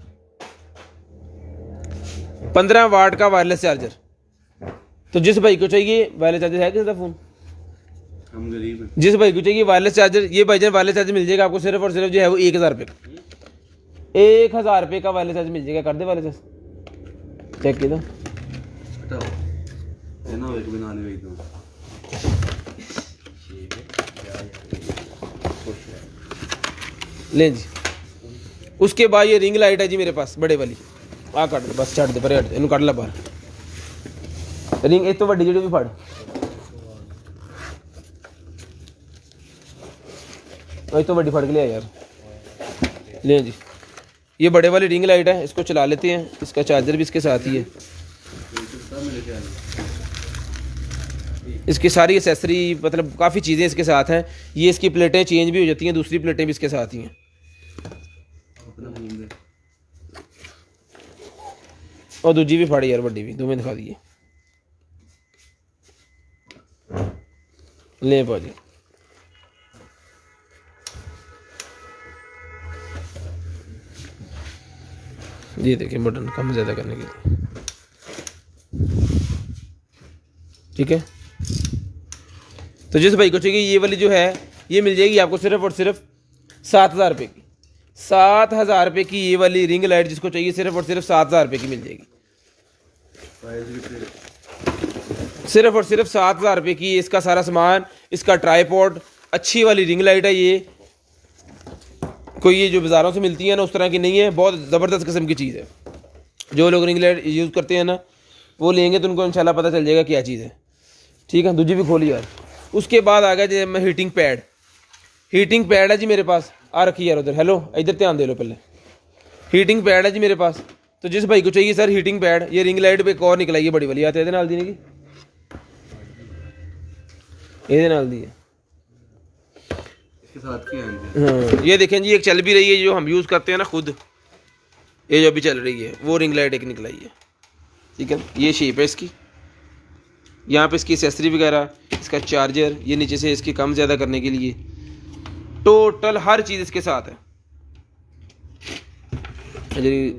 15 वाट का वायरलेस चार्जर। तो जिस भाई को चाहिए वायरलेस चार्जर है किसी का फ़ोन, हम गरीब हैं। जिस भाई को चाहिए वायरलेस चार्जर, ये भाईजान वायरलेस चार्जर मिल जाएगा आपको सिर्फ और सिर्फ जो है वो 1000 रुपये का, 1000 रुपये का वायरलेस चार्जर मिल जाएगा। कर दे वायरलेस चेक किया हटाओ ये ना एक बना ले एकदम। लें जी। उसके बाद ये रिंग लाइट है जी मेरे पास बड़े वाली, आ कट दे बस, छड़ दे पर इन कट ला बाहर। रिंग एक तो वड्डी जी भी फड़, तो वड्डी फड़ के लिया यार। ले जी, ये बड़े वाली रिंग लाइट है, इसको चला लेते हैं। इसका चार्जर भी इसके साथ ही है, इसकी सारी एसेसरी, मतलब काफ़ी चीज़ें इसके साथ हैं। ये इसकी प्लेटें चेंज भी हो जाती हैं, दूसरी प्लेटें भी इसके साथ ही हैं। और दूजी भी फाड़ी यार, बड़ी भी दो में दिखा दिए। ले भाजी, ये देखिए बटन कम ज़्यादा करने के लिए, ठीक है। तो जिस भाई को चाहिए ये वाली जो है ये मिल जाएगी आपको सिर्फ और सिर्फ 7000 रुपये की, 7000 रुपये की ये वाली रिंग लाइट जिसको चाहिए सिर्फ और सिर्फ 7000 रुपये की मिल जाएगी, सिर्फ और सिर्फ 7000 रुपये की। इसका सारा सामान, इसका ट्राईपॉड, अच्छी वाली रिंग लाइट है ये, कोई ये जो बाज़ारों से मिलती है ना उस तरह की नहीं है, बहुत ज़बरदस्त किस्म की चीज़ है। जो लोग रिंग लाइट यूज़ करते हैं ना वो लेंगे तो उनको इंशाल्लाह पता चल जाएगा क्या चीज़ है, ठीक है। दूजी भी खोली यार। उसके बाद आ गया जी मैं हीटिंग पैड, हीटिंग पैड है जी मेरे पास, आ रखी यार उधर, हेलो इधर ध्यान दे लो पहले। हीटिंग पैड है जी मेरे पास। तो जिस भाई को चाहिए सर हीटिंग पैड, ये रिंग लाइट पे एक और निकल आई है बड़ी वाली, आते नाल दी नहीं ये नाल दी है, इसके साथ की है। हाँ ये देखें जी, एक चल भी रही है जो हम यूज़ करते हैं ना खुद, ये जो अभी चल रही है वो रिंग लाइट एक निकल आई है, ठीक है। ये शेप है इसकी, यहाँ पे इसकी एसेसरी वगैरह, इसका चार्जर, ये नीचे से इसकी कम ज़्यादा करने के लिए, टोटल हर चीज़ इसके साथ है जी,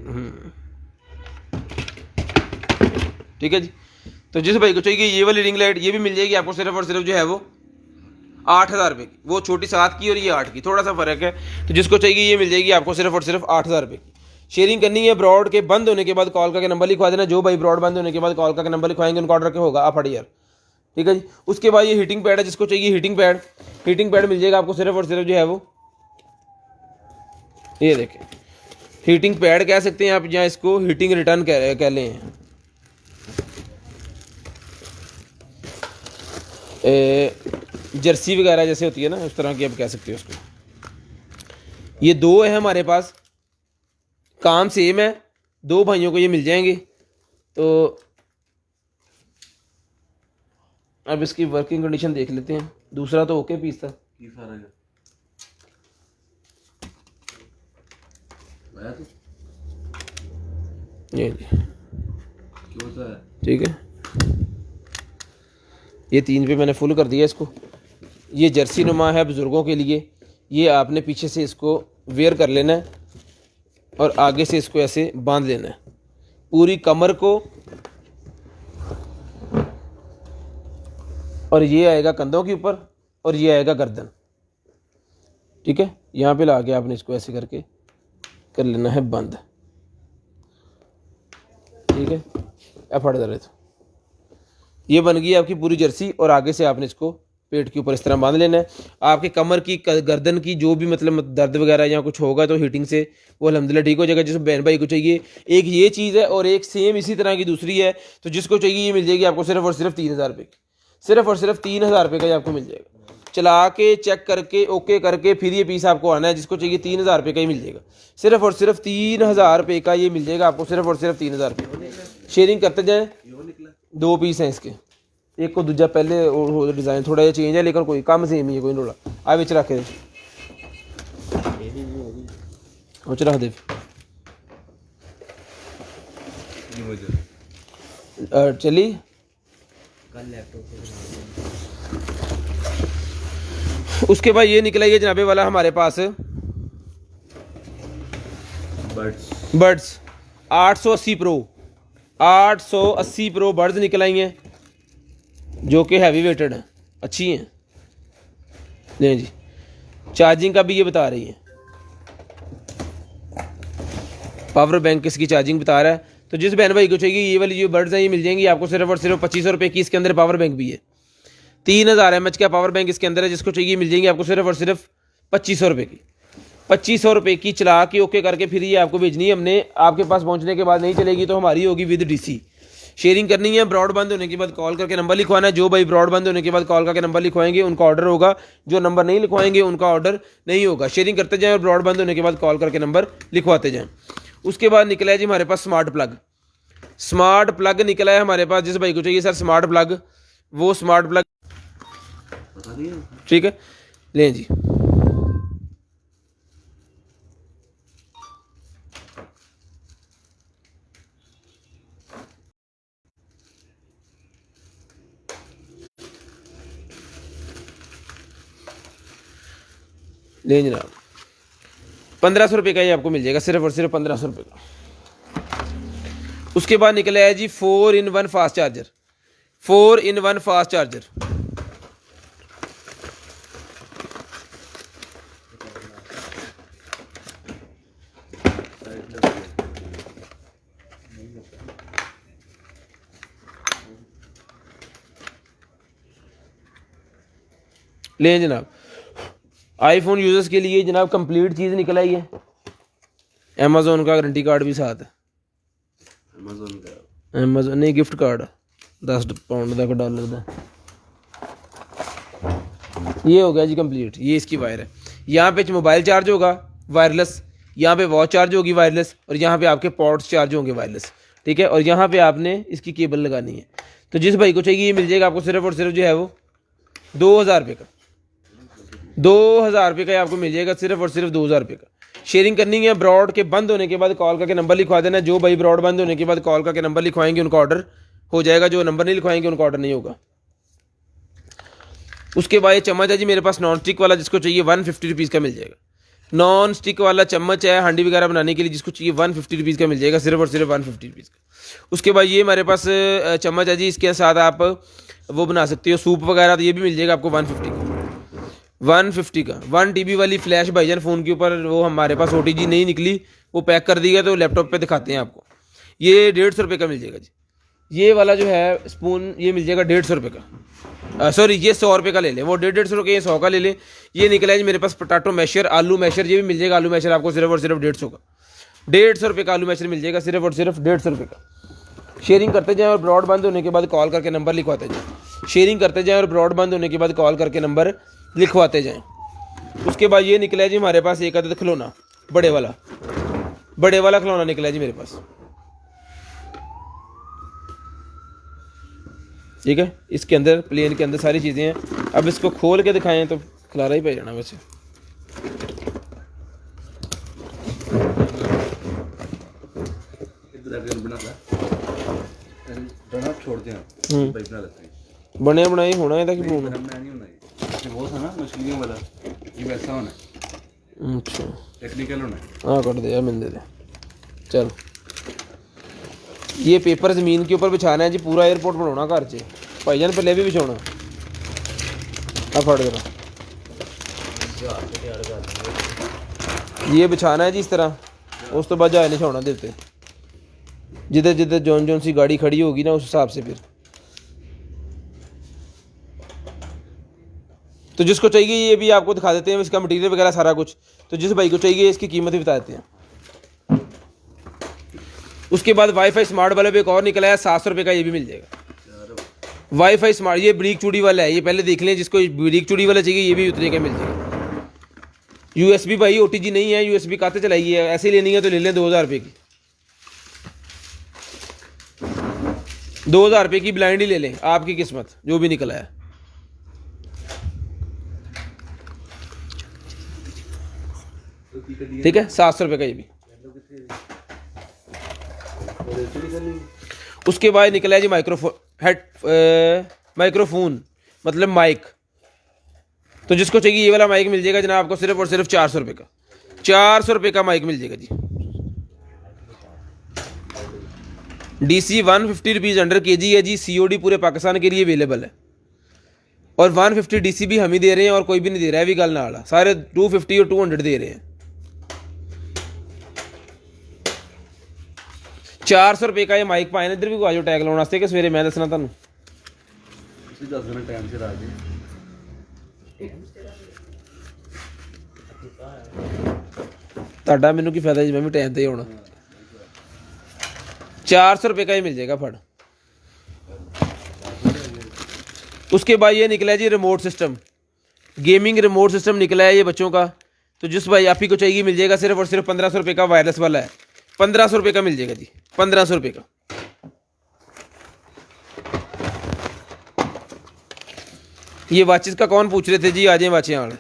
ठीक है जी। तो जिस भाई को चाहिए ये वाली रिंग लाइट, ये भी मिल जाएगी आपको सिर्फ और सिर्फ जो है वो 8000 रुपये की, वो छोटी 7 की और ये 8 की, थोड़ा सा फ़र्क है। तो जिसको चाहिए ये मिल जाएगी आपको सिर्फ और सिर्फ 8000 रुपये की। शेयरिंग करनी है, ब्रॉड के बंद होने के बाद कॉल करके नंबर लिखवा देना। जो भाई ब्रॉड बंद होने के बाद कॉल करके नंबर लिखवाएंगे उनका ऑर्डर के होगा आप यार, ठीक है जी। उसके बाद ये हीटिंग पैड है, जिसको चाहिए हीटिंग पैड, हीटिंग पैड मिल जाएगा आपको सिर्फ और सिर्फ जो है वो ये देखें, हीटिंग पैड कह सकते हैं आप, या इसको हीटिंग रिटर्न कह लें। जर्सी वगैरह जैसे होती है ना, उस तरह की आप कह सकते हो उसको। ये दो है हमारे पास, काम सेम है, दो भाइयों को ये मिल जाएंगे। तो अब इसकी वर्किंग कंडीशन देख लेते हैं। दूसरा तो ओके पीस था। की फर्क है आया तो ये जी क्यों होता है? ठीक है, ये 3 पे मैंने फुल कर दिया इसको। ये जर्सी नुमा है बुज़ुर्गों के लिए। ये आपने पीछे से इसको वेयर कर लेना है और आगे से इसको ऐसे बांध लेना है पूरी कमर को, और ये आएगा कंधों के ऊपर और ये आएगा गर्दन। ठीक है, यहाँ पे ला के आपने इसको ऐसे करके कर लेना है बंद। ठीक है, अब फट दे रहे तो ये बन गई आपकी पूरी जर्सी, और आगे से आपने इसको पेट के ऊपर इस तरह बांध लेना है। आपके कमर की गर्दन की जो भी मतलब दर्द वगैरह या कुछ होगा तो हीटिंग से वो अल्हम्दुलिल्लाह ठीक हो जाएगा। जिसको बहन भाई को चाहिए एक ये चीज़ है, और एक सेम इसी तरह की दूसरी है, तो जिसको चाहिए ये मिल जाएगी आपको सिर्फ और सिर्फ 3000 रुपये की, सिर्फ और सिर्फ 3000 रुपये का ये आपको मिल जाएगा। चला के चेक करके ओके करके फिर ये पीस आपको आना है। जिसको चाहिए 3000 रुपये का ही मिल जाएगा, सिर्फ और सिर्फ 3000 रुपये का ये मिल जाएगा आपको, सिर्फ और सिर्फ 3000 रुपये। शेयरिंग करते जाएँ। 2 पीस हैं इसके, एक को दूजा पहले डिज़ाइन थोड़ा ये चेंज है, लेकिन कोई कम सेम ही है, कोई रोला आ बिच रख रख दे। चली उसके बाद ये निकला ये जनाबे वाला हमारे पास बर्ड्स 880 प्रो 880 प्रो बर्ड्स निकल आई हैं, जो कि हैवी वेटेड हैं, अच्छी हैं। नहीं जी, चार्जिंग का भी ये बता रही है, पावर बैंक इसकी चार्जिंग बता रहा है। तो जिस बहन भाई को चाहिए ये वाली जो बर्ड्स हैं ये मिल जाएंगी आपको सिर्फ और सिर्फ 2500 रुपये की। इसके अंदर पावर बैंक भी है, 3000 mAh का पावर बैंक इसके अंदर है। जिसको चाहिए मिल जाएंगी आपको सिर्फ और सिर्फ 2500 रुपये की। 2500 रुपये की चला के ओके करके फिर ये आपको भेजनी है हमने। आपके पास पहुंचने के बाद नहीं चलेगी तो हमारी होगी विद डीसी। शेयरिंग करनी है, ब्रॉडबैंड होने के बाद कॉल करके नंबर लिखवाना है। जो भाई ब्रॉडबैंड होने के बाद कॉल करके नंबर लिखवाएंगे उनका ऑर्डर होगा, जो नंबर नहीं लिखवाएंगे उनका ऑर्डर नहीं होगा। शेयरिंग करते जाएं और ब्रॉडबैंड होने के बाद कॉल करके नंबर लिखवाते जाएं। उसके बाद निकला है जी हमारे पास स्मार्ट प्लग निकला है हमारे पास। जिस भाई को चाहिए सर स्मार्ट प्लग, वो स्मार्ट प्लग ठीक है लें जी। लें जनाब, 1500 रुपये का ये आपको मिल जाएगा, सिर्फ और सिर्फ 1500 रुपये का। उसके बाद निकला है जी 4-in-1 fast charger. 4-in-1 fast charger लें जनाब। आईफोन यूजर्स के लिए जनाब कंप्लीट चीज़ निकल आई है। अमेज़ोन का गारंटी कार्ड भी साथ है। अमेज़ोन नहीं, गिफ्ट कार्ड 10 पाउंड का $1 का। ये हो गया जी कंप्लीट। ये इसकी वायर है, यहाँ पे मोबाइल चार्ज होगा वायरलेस, यहाँ पे वॉच चार्ज होगी वायरलेस, और यहाँ पे आपके पॉड्स चार्ज होंगे वायरलेस। ठीक है, और यहाँ पे आपने इसकी केबल लगानी है। तो जिस भाई को चाहिए ये मिल जाएगा आपको सिर्फ और सिर्फ जो है वो 2000 रुपये का। 2000 रुपये का आपको मिल जाएगा, सिर्फ और सिर्फ 2000 रुपये का। शेयरिंग करनी है, ब्रॉड के बंद होने के बाद कॉल करके नंबर लिखवा देना। जो भाई ब्रॉड बंद होने के बाद कॉल करके नंबर लिखवाएंगे उनका ऑर्डर हो जाएगा, जो नंबर नहीं लिखवाएंगे उनका ऑर्डर नहीं होगा। उसके बाद ये चम्मच है जी मेरे पास नॉन स्टिक वाला, जिसको चाहिए 150 रुपीज़ का मिल जाएगा। नॉन स्टिक वाला चम्मच है हांडी वगैरह बनाने के लिए, जिसको चाहिए 150 रुपीज़ का मिल जाएगा, सिर्फ और सिर्फ 150 रुपीज़ का। उसके बाद ये हमारे पास चम्मच है जी, इसके साथ आप वो बना सकते हो सूप वगैरह, तो ये भी मिल जाएगा आपको 150 का। 150 का 1 TB वाली फ्लैश भाईजान फ़ोन के ऊपर वो हमारे पास OTG नहीं निकली, वो पैक कर दी गया, तो लैपटॉप पे दिखाते हैं आपको। ये 150 रुपये का मिल जाएगा जी। ये वाला जो है स्पून ये मिल जाएगा 150 रुपये का। सॉरी ये 100 रुपये का ले लें, वो 150 के 100 का ले लें। ये निकला है जी मेरे पास पोटैटो मैशर, आलू मैशर, ये भी मिल जाएगा। आलू मैशर आपको सिर्फ और सिर्फ 150 का, 150 रुपये का आलू मैशर मिल जाएगा, सिर्फ और सिर्फ 150 रुपये का। शेयरिंग करते जाएँ और ब्रॉड बंद होने के बाद कॉल करके नंबर लिखवाते जाएँ। शेयरिंग करते जाएँ और ब्रॉड बंद होने के बाद कॉल करके नंबर लिखवाते जाएँ। उसके बाद ये निकला है जी हमारे पास एक अदद खिलौना, बड़े वाला खिलौना निकला है जी मेरे पास, ठीक है। इसके अंदर प्लेन के अंदर सारी चीज़ें हैं। अब इसको खोल के दिखाएं तो खिलारा ही पै जाना वैसे। छोड़ते हैं भाई बना लेते हैं। बने बनाए होना है ताकि नहीं होना ये वो था ना मछलियों वाला, ये वैसा होना है। अच्छा टेक्निकल होना है। हाँ कर दे यार, मिल दे चल। ये पेपर ज़मीन के ऊपर बिछाना है जी, पूरा एयरपोर्ट बनाना घर च भाईजान, पहले भी बिछाना। अब फट जरा, ये बिछाना है जी इस तरह। उस तो बाद जहाज नहीं छोड़ना देते, जिधर जिधर जौन सी गाड़ी खड़ी होगी ना उस हिसाब से फिर। तो जिसको चाहिए ये भी आपको दिखा देते हैं, इसका मटेरियल वगैरह सारा कुछ। तो जिस भाई को चाहिए इसकी कीमत भी बता देते हैं। उसके बाद वाईफाई स्मार्ट बल्ब एक और निकला है, 700 रुपये का, ये भी मिल जाएगा। वाईफाई स्मार्ट, ये ब्रीक चूड़ी वाला है, ये पहले देख लें। जिसको ब्रीक चूड़ी वाला चाहिए ये भी उतने का मिल जाएगा। यूएसबी भाई OTG नहीं है, यूएसबी काते चलाई है, ऐसे लेनी है तो ले लें 2000 रुपये की। 2000 रुपये की ब्लाइंड ही ले लें, आपकी किस्मत जो भी निकला है। ठीक है, 700 रुपये का ये भी। उसके बाद निकला है जी माइक्रोफोन मतलब माइक। तो जिसको चाहिए ये वाला माइक मिल जाएगा जनाब आपको सिर्फ और सिर्फ 400 रुपये का। 400 रुपये का माइक मिल जाएगा जी। DC 150 रुपीज़ अंडर KG है जी। COD पूरे पाकिस्तान के लिए अवेलेबल है। और 150 DC भी हम ही दे रहे हैं और कोई भी नहीं दे रहा है, भी गल ना आला, सारे 250 और 200 दे रहे हैं। 400 रुपये का ये माइक पाए, इधर भी आजो टैग लाने वास्ते कि सवेरे मैं दसना तुहानू। दस दिन टाइम से आ जाए। ਤੁਹਾਡਾ ਮੈਨੂੰ ਕੀ ਫਾਇਦਾ ਜੀ, मैं भी टाइम ਤੇ ही होना। 400 रुपये का ही मिल जाएगा फट। उसके बाद ये निकला है जी remote system, gaming remote system निकला है ये बच्चों का। तो जिस भाई आप ही को चाहिए मिल जाएगा, सिर्फ और सिर्फ 1500 रुपये का वायरलेस वाला है। 1500 रुपये का मिल जाएगा जी, 1500 रुपये का। ये वाचेस का कौन पूछ रहे थे जी, आ जाए वाचें वाले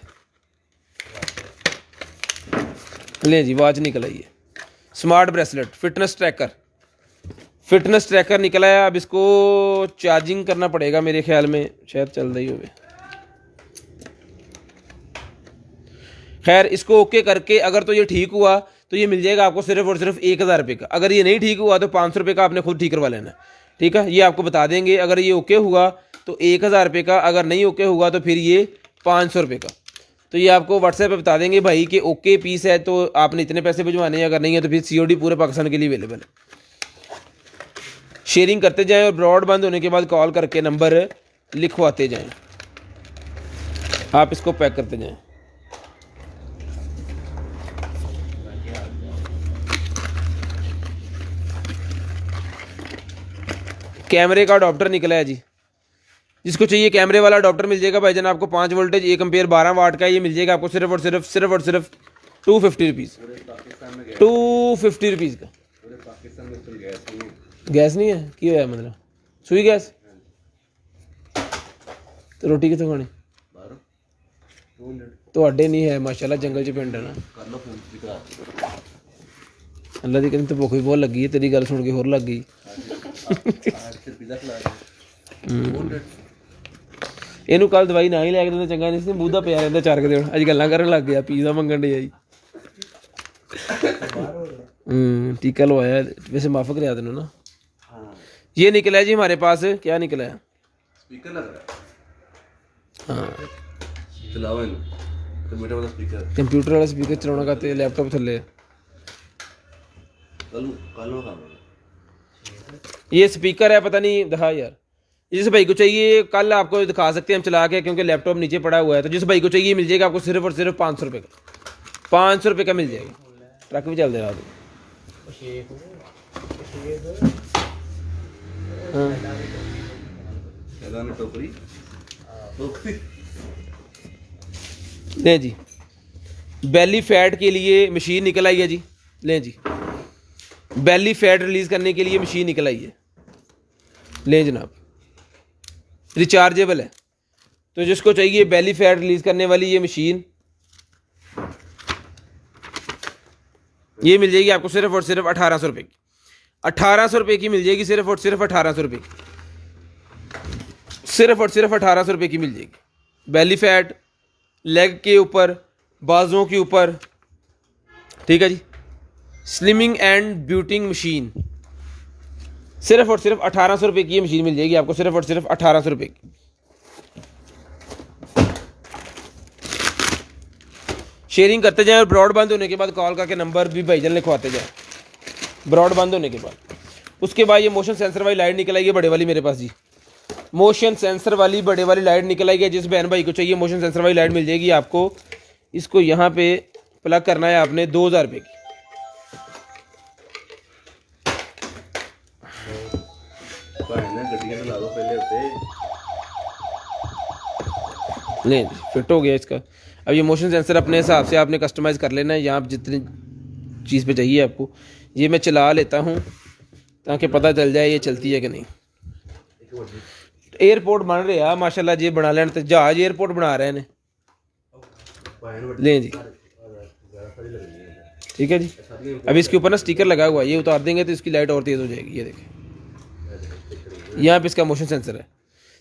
ले जी। वाच निकल आई है, स्मार्ट ब्रेसलेट, फिटनेस ट्रैकर निकला है। अब इसको चार्जिंग करना पड़ेगा मेरे ख्याल में, शायद चल रही हो। खैर इसको ओके करके अगर तो ये ठीक हुआ तो ये मिल जाएगा आपको सिर्फ और सिर्फ 1000 रुपये का। अगर ये नहीं ठीक हुआ तो 500 रुपये का आपने खुद ठीक करवा लेना, ठीक है। ये आपको बता देंगे। अगर ये ओके हुआ तो 1000 रुपये का, अगर नहीं ओके हुआ तो फिर ये 500 रुपये का। तो ये आपको व्हाट्सएप पे बता देंगे भाई कि ओके पीस है तो आपने इतने पैसे भिजवाने हैं, अगर नहीं है तो फिर COD पूरे पाकिस्तान के लिए अवेलेबल है। शेयरिंग करते जाएं और ब्रॉड बंद होने के बाद कॉल करके नंबर लिखवाते जाएं। आप इसको पैक करते जाएं। कैमरे का अडॉप्टर निकला है जी। जिसको चाहिए कैमरे वाला अडॉप्टर मिल जाएगा भाईजान आपको। 5 वोल्टेज 1 एम्पेयर 12 वाट का ये मिल जाएगा आपको सिर्फ और सिर्फ 250 रुपीज़। 250 रुपीज़ का। गैस नहीं है की होया, मतलब सुई गैस। तो रोटी कितों खानी ਤੁਹਾਡੇ नहीं है माशाल्लाह, जंगल च पिंड है ना। अल्लाह दी कहती तो भुख भी बहुत लगी है, तेरी गल सुन के होर लग गई। ਇਹਨੂੰ ਕੱਲ ਦਵਾਈ ਨਾ ਹੀ ਲੈ ਕੇ ਦਿੰਦਾ ਚੰਗਾ ਨਹੀਂ ਸੀ, ਮੂੰਹ ਪਿਆ ਰਹਿੰਦਾ 4 ਦਿਨ। ਅੱਜ ਗੱਲਾਂ ਕਰਨ ਲੱਗ ਗਿਆ, ਪੀਜ਼ਾ ਮੰਗਣ ਡਿਆ ਜੀ। टीका लवाया, वैसे माफ करा देना ना। ये निकला है जी हमारे पास, क्या निकला है, स्पीकर लग रहा है। हाँ चलाओ इनको, कंप्यूटर वाला स्पीकर, कंप्यूटर वाला स्पीकर चलाना का ते लैपटॉप थल्ले। कल काम ये स्पीकर है, पता नहीं दिखा यार, जिस भाई को चाहिए कल आपको दिखा सकते हैं हम चला के, क्योंकि लैपटॉप नीचे पड़ा हुआ है। तो जिस भाई को चाहिए मिल जाएगा आपको सिर्फ और सिर्फ 500 रुपये का, 500 रुपये का मिल जाएगा। ट्रक भी चल दे रहा है। टोकरी टोकरी लें जी, बेली फैट के लिए मशीन निकल आई है जी। लें जी, बेली फैट रिलीज़ करने के लिए मशीन निकल आई है। लें जनाब, रिचार्जेबल है। तो जिसको चाहिए बेली फैट रिलीज़ करने वाली ये मशीन, ये मिल जाएगी आपको सिर्फ और सिर्फ 1800 रुपये की। 1800 रुपये की मिल जाएगी, सिर्फ और सिर्फ 1800 रुपये की, सिर्फ और सिर्फ 1800 रुपये की मिल जाएगी। बेली फैट लेग के ऊपर, बाजुओं के ऊपर, ठीक है जी। स्लिमिंग एंड ब्यूटिंग मशीन, सिर्फ और सिर्फ 1800 रुपये की ये मशीन मिल जाएगी आपको, सिर्फ और सिर्फ 1800 रुपये की। शेयरिंग करते जाएं और ब्रॉड बंद होने के बाद कॉल करके नंबर भी भाईजान लिखवाते जाएं, ब्रॉड बंद होने के बाद। उसके बाद ये मोशन सेंसर वाली लाइट निकल आई है बड़े वाली मेरे पास जी, मोशन सेंसर वाली बड़े वाली लाइट निकल आई है। जिस बहन भाई को चाहिए मोशन सेंसर वाली लाइट मिल जाएगी आपको। इसको यहाँ पे प्लग करना है आपने 2000 रुपये की। गड्डियां ला दो पहले होते। लें, फिट हो गया इसका। अब ये मोशन सेंसर अपने हिसाब से आपने कस्टमाइज़ कर लेना है, यहाँ आप जितनी चीज़ पे चाहिए आपको। ये मैं चला लेता हूँ ताकि पता चल जाए ये चलती है कि नहीं। एयरपोर्ट बन रहा माशाल्लाह जी, बना लेने तो जहाज एयरपोर्ट बना रहे हैं। लें जी, ठीक है जी। अब इसके ऊपर ना स्टिकर लगा हुआ है, ये उतार देंगे तो इसकी लाइट और तेज़ हो जाएगी। ये देखें, यहाँ पे इसका मोशन सेंसर है।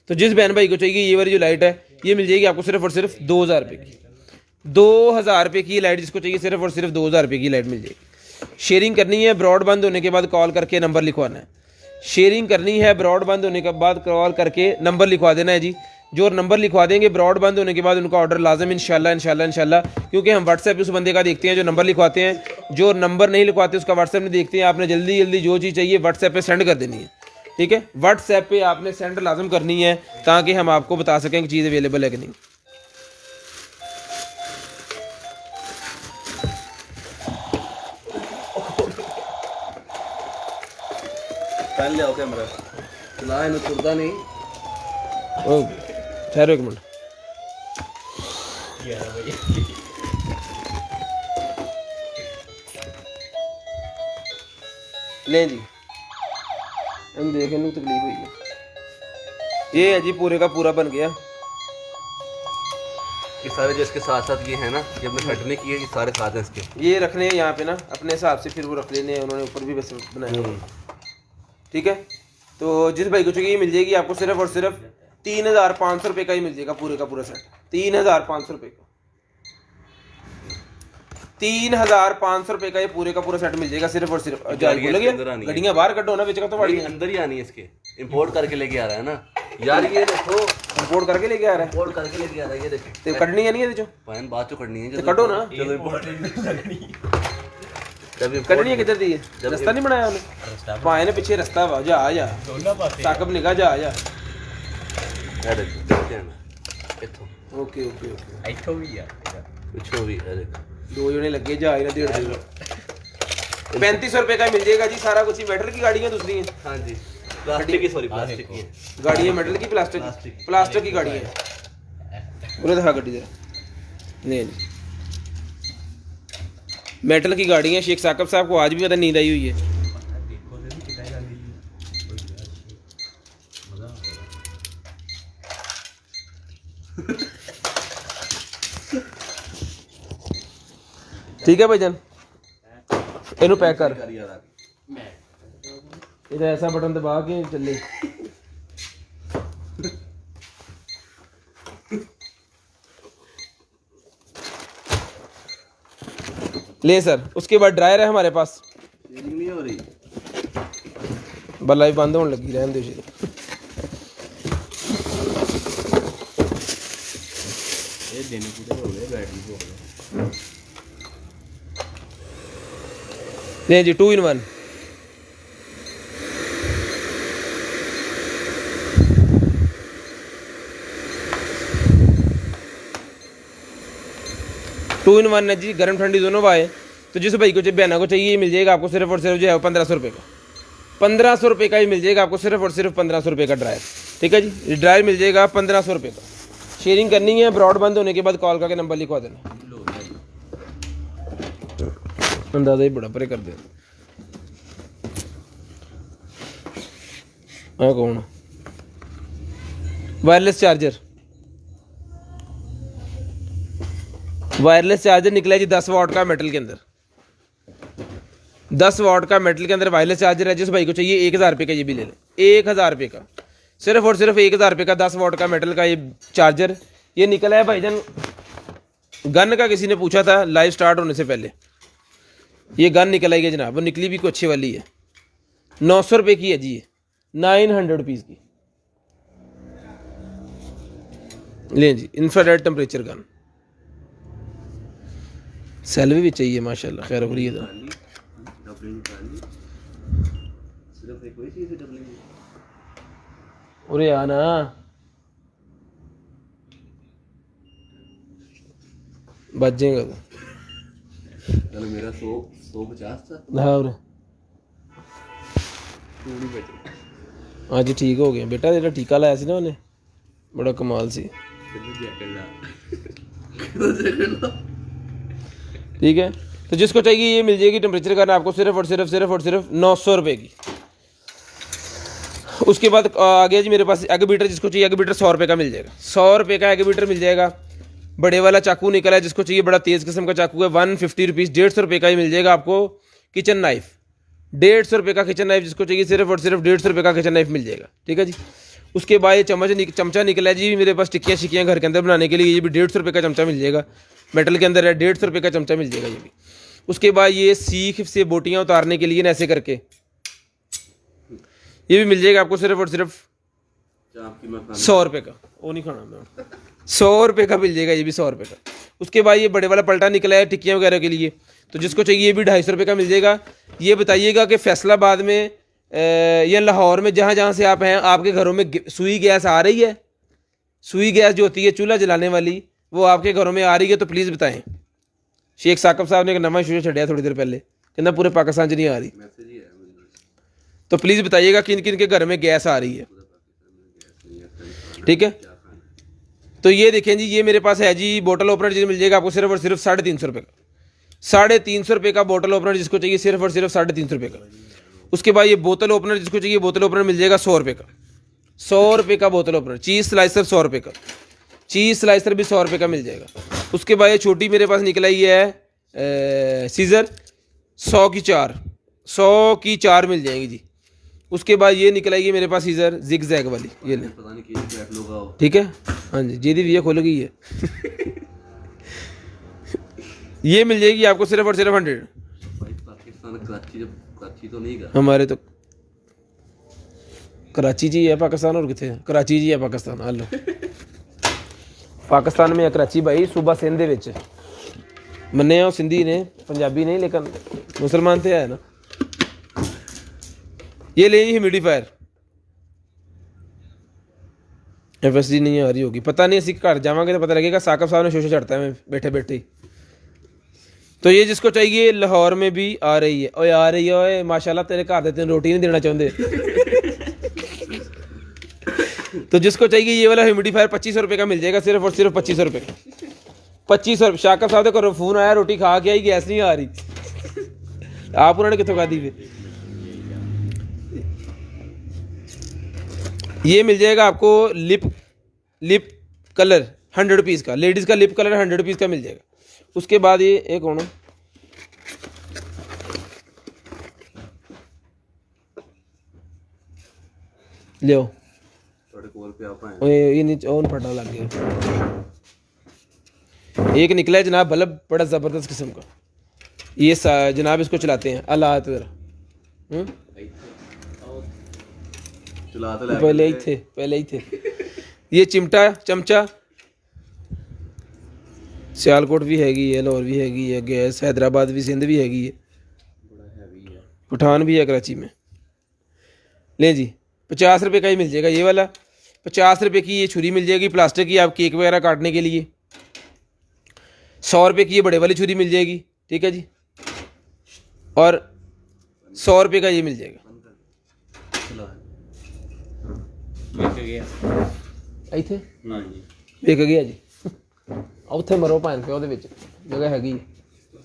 तो जिस बहन भाई को चाहिए ये वाली जो लाइट है ये मिल जाएगी आपको सिर्फ और सिर्फ 2000 रुपये की। 2000 रुपये की लाइट जिसको चाहिए सिर्फ और सिर्फ 2000 रुपये की लाइट मिल जाएगी। शेयरिंग करनी है, ब्रॉड बंद होने के बाद कॉल करके नंबर लिखवाना है। शेयरिंग करनी है, ब्रॉड बंद होने के बाद कॉल करके नंबर लिखवा देना है जी। जो नंबर लिखवा देंगे ब्रॉड बंद होने के बाद उनका ऑर्डर लाजम इंशाल्लाह इंशाल्लाह इंशाल्लाह, क्योंकि हम व्हाट्सएप पे उस बंदे का देखते हैं जो नंबर लिखवाते हैं। जो नंबर नहीं लिखवाते उसका व्हाट्सएप में देखते हैं। आपने जल्दी जल्दी जो चीज़ चाहिए व्हाट्सएप पे सेंड कर देनी है, ठीक है। व्हाट्सएप पे आपने सेंड लाजम करनी है ताकि हम आपको बता सकें कि चीज़ अवेलेबल है कि नहीं। पहले आओ कैमरा चला, इन्हें तुरदा नहीं। ठहरो एक मिनट। लें जी, हम देखें नहीं तकलीफ हुई है। ये है जी पूरे का पूरा बन गया। ये सारे जो इसके साथ साथ ये है ना, ये अपने फटने की है, ये सारे साथ हैं इसके। ये रखने हैं यहाँ पे ना अपने हिसाब से, फिर वो रख लेने हैं उन्होंने, ऊपर भी बस बनाए हुए हैं, ठीक है। तो जिस भाई को चाहिए ये मिल जाएगी आपको सिर्फ और सिर्फ 3500 रुपये का ही मिल जाएगा पूरे का पूरा सेट। 3500 रुपये का, 3500 रुपये का ये पूरे का पूरा सेट मिल जाएगा सिर्फ और सिर्फ। गड्डियाँ बाहर कटो ना, बेचेगा तो बड़ी अंदर ही आनी है इसके। इंपोर्ट करके लेके आ रहा है ना यार, ये देखो इंपोर्ट करके लेके आ रहा है, इंपोर्ट करके लेके आ रहा है। ये देखो तो कटनी है नहीं है जो पाइन बात तो करनी है, तो कटो ना। जब कटनी है किधर दी है, रास्ता नहीं बनाया उन्हें, पाए ने पीछे रास्ता वा जा आ जा ताकब निगाह जा आ जा। ये देखो देखते हैं ना इथों, ओके ओके ओके, इथों भी है पिछो भी है देखो, दो जने लगे जा इन्हें 1.5 3500 रुपये का मिल जाएगा जी सारा कुछ ही। मेटल की गाड़ियाँ दूसरी हैं। हाँ जी, प्लास्टिक की, सॉरी प्लास्टिक की गाड़ी है मेटल की, प्लास्टिक की गाड़ी है। बोले दिखा गड्डी जरा। नहीं जी, मेटल की गाड़ी है। शेख साकब साहब को आज भी पता नींद आई हुई है। ठीक है भाईजान, इनू पैक कर। इधर ऐसा बटन दबा के चले। ले सर, उसके बाद ड्रायर है हमारे पास। नहीं हो रही, बल्ला भी बंद होने लगी, रहने दो। ये देने पूरे हो गए, बैटरी हो गए। नहीं जी, 2 in 1। 2 in 1 है जी, गर्म ठंडी दोनों हवा है। तो जिस भाई को बहना को चाहिए ये मिल जाएगा आपको सिर्फ और सिर्फ जो है 1500 रुपये का। 1500 रुपये का ही मिल जाएगा आपको, सिर्फ और सिर्फ 1500 रुपये का ड्रायर। ठीक है जी, ये ड्रायर मिल जाएगा 1500 रुपये का। शेयरिंग करनी है, ब्रॉड बंद होने के बाद कॉल करके नंबर लिखवा देना। अंदाजा ही बड़ा परे कर दे। हाँ कौन? वायरलेस चार्जर, वायरलेस चार्जर निकला है जी 10 वाट का मेटल के अंदर। 10 वाट का मेटल के अंदर वायरलेस चार्जर है। जिस भाई को चाहिए 1000 रुपये का ये भी ले लें, 1000 रुपये का, सिर्फ और सिर्फ 1000 रुपये का 10 वाट का मेटल का ये चार्जर। ये निकला है भाईजान गन का, किसी ने पूछा था लाइव स्टार्ट होने से पहले। ये गन निकल आई है जनाब, वो निकली भी कोई अच्छी वाली है। 900 रुपये की है जी, ये 900 रुपीज़ की। लें जी, इंफ्रारेड टेम्परेचर गन, सेल्फी भी चाहिए माशाल्लाह। खैर हो रही है सिर्फ एक वही चीज़ है डबलिंग। अरे आना बच जाएगा तो। चलो मेरा 150 था। हाँ और थोड़ी बची हाँ जी ठीक हो गया बेटा, जेड़ा टीका लाया सी ना उन्हें, बड़ा कमाल सी। जैकेट ला ठीक है, तो जिसको चाहिए ये मिल जाएगी टेम्परेचर गन आपको सिर्फ और सिर्फ 900 रुपये की। उसके बाद आ गया जी मेरे पास एग बीटर। जिसको चाहिए एग बीटर 100 रुपये का मिल जाएगा, 100 रुपये का एग बीटर मिल जाएगा। बड़े वाला चाकू निकला है, जिसको चाहिए बड़ा तेज़ किस्म का चाकू है 150 रुपीज़, 150 रुपये का ही मिल जाएगा आपको। किचन नाइफ 150 रुपये का किचन नाइफ, जिसको चाहिए सिर्फ और सिर्फ 150 रुपये का किचन नाइफ मिल जाएगा। ठीक है जी। उसके बाद ये चमचा निकला है जी मेरे पास टिक्कियाँ शिक्कियाँ घर के अंदर बनाने के लिए, ये भी 150 रुपये का चमचा मिल जाएगा। मेटल के अंदर है, 150 रुपये का चमचा मिल जाएगा ये भी। उसके बाद ये सीख से बोटियाँ उतारने के लिए ना ऐसे करके ये भी मिल जाएगा आपको सिर्फ और सिर्फ 100 रुपये का। वो नहीं खाना मैं, 100 रुपये का मिल जाएगा ये भी, 100 रुपये का। उसके बाद ये बड़े वाला पलटा निकला है टिक्कियाँ वगैरह के लिए, तो जिसको चाहिए ये भी 250 रुपये का मिल जाएगा। ये बताइएगा कि फैसलाबाद में या लाहौर में जहाँ जहाँ से आप हैं, आपके घरों में सुई गैस आ रही है? सुई गैस जो होती है चूल्हा जलाने वाली, वो आपके घरों में आ रही है? तो प्लीज़ बताएं। शेख साकब साहब ने एक नवा शूशा छड़िया थोड़ी देर पहले, कहना पूरे पाकिस्तान 'च नहीं आ रही। तो प्लीज़ बताइएगा किन किन के घर में गैस आ रही है। ठीक है, तो ये देखें जी, ये मेरे पास है जी बोतल ओपनर, जिसे मिल जाएगा आपको सिर्फ और सिर्फ 350 रुपये का। 350 रुपये का बोतल ओपनर, जिसको चाहिए सिर्फ और सिर्फ 350 रुपये का। उसके बाद ये बोतल ओपनर, जिसको चाहिए बोतल ओपनर मिल जाएगा 100 रुपये का। 100 रुपये का बोतल ओपनर। चीज़ स्लाइसर 100 रुपये का, चीज़ स्लाइसर भी 100 रुपये का मिल जाएगा। उसके बाद ये छोटी मेरे पास निकल आई है सीज़र, 100 की 4 मिल जाएंगी जी। उसके बाद ये निकल आएगी मेरे पास सीज़र जिग जैग वाली, ये ले। पता नहीं किस बैट लोग आओ। ठीक है, हाँ जी, जी दी भैया खोल गई है। ये मिल जाएगी आपको सिर्फ और सिर्फ 100। भाई पाकिस्तान कराची, जब कराची तो नहीं गया हमारे तो कराची जी है पाकिस्तान, और कितने? कराची जी है पाकिस्तान। हेलो, पाकिस्तान में है कराची भाई, सूबा सिंध दे विच। मन्ने वो सिंधी ने, पंजाबी नहीं, लेकिन मुसलमान थे है ना। ये ले ह्यूमिडिफायर, FSD नहीं आ रही होगी, पता नहीं। ਅਸੀਂ घर जावांगे तो पता लगेगा। साकब साहब ने शोशा चढ़ता है मैं बैठे बैठे ही। तो ये जिसको चाहिए लाहौर में भी आ रही है। ओए आ रही है, ओए माशाल्लाह, तेरे घर दे तेन रोटी नहीं देना चाहते। तो जिसको चाहिए ये वाला ह्यूमिडिफायर 2500 रुपये का मिल जाएगा, सिर्फ और सिर्फ 2500 रुपये का। 2500 रुपये। शाकब साहब को फोन आया, रोटी खा के आई, गैस नहीं आ रही। आप उन्होंने कितों खा दी फिर? ये मिल जाएगा आपको लिप कलर 100 रुपीज़ का। लेडीज़ का लिप कलर 100 रुपीज़ का मिल जाएगा। उसके बाद ये एक होना लियो, थोड़े कोल पे आप आए। ओए ये नीचे ओन फटा लग गया। एक निकला है जनाब बल्ब, बड़ा ज़बरदस्त किस्म का। ये जनाब इसको चलाते हैं अल्लाह तेरा। चला तो पहले ही थे ये चमचा सियालकोट भी हैगी है, लाहौर भी हैगी है, गैस हैदराबाद भी, सिंध भी हैगी है, पठान भी है कराची में। ले जी 50 रुपये का ही मिल जाएगा ये वाला। 50 रुपये की ये छुरी मिल जाएगी प्लास्टिक की, आप केक वगैरह काटने के लिए। 100 रुपये की ये बड़े वाली छुरी मिल जाएगी, ठीक है जी, और 100 रुपये का ये मिल जाएगा। चलो ਵੇਚ ਗਿਆ ਇੱਥੇ ਹਾਂਜੀ ਵਿਕ ਗਿਆ ਜੀ, ਉੱਥੇ ਮਰੋ ਭਾਂ ਪਿਓ ਦੇ ਵਿੱਚ ਜਗ੍ਹਾ ਹੈਗੀ।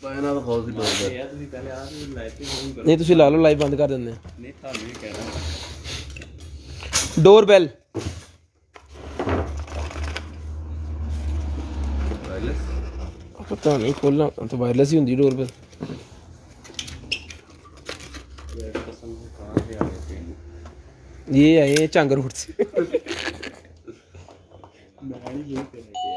ਪਾਇਨਾ ਤਾਂ ਬਹੁਤ ਸੀ ਲੋਕ ਯਾਰ ਤੁਸੀਂ ਪਹਿਲੇ ਆਹ ਲਾਈਵ ਤੇ ਫੋਨ ਕਰੋ ਨਹੀਂ ਤੁਸੀਂ ਲਾ ਲਓ, ਲਾਈਵ ਬੰਦ ਕਰ ਦਿੰਦੇ ਆ। ਨਹੀਂ ਤੁਹਾਨੂੰ ਹੀ ਕਹਿਣਾ ਡੋਰ ਬੈਲ ਵਾਇਰਲੈਸ ਪਤਾ ਨਹੀਂ ਖੋਲਣਾ ਤਾਂ ਵਾਇਰਲੈਸ ਹੀ ਹੁੰਦੀ ਡੋਰ ਬੈਲ। ਯਾਰ ਕਸਮ से कहां से आ गए थे ये आए हैं चांग रोड से। मैं नहीं यही कहने के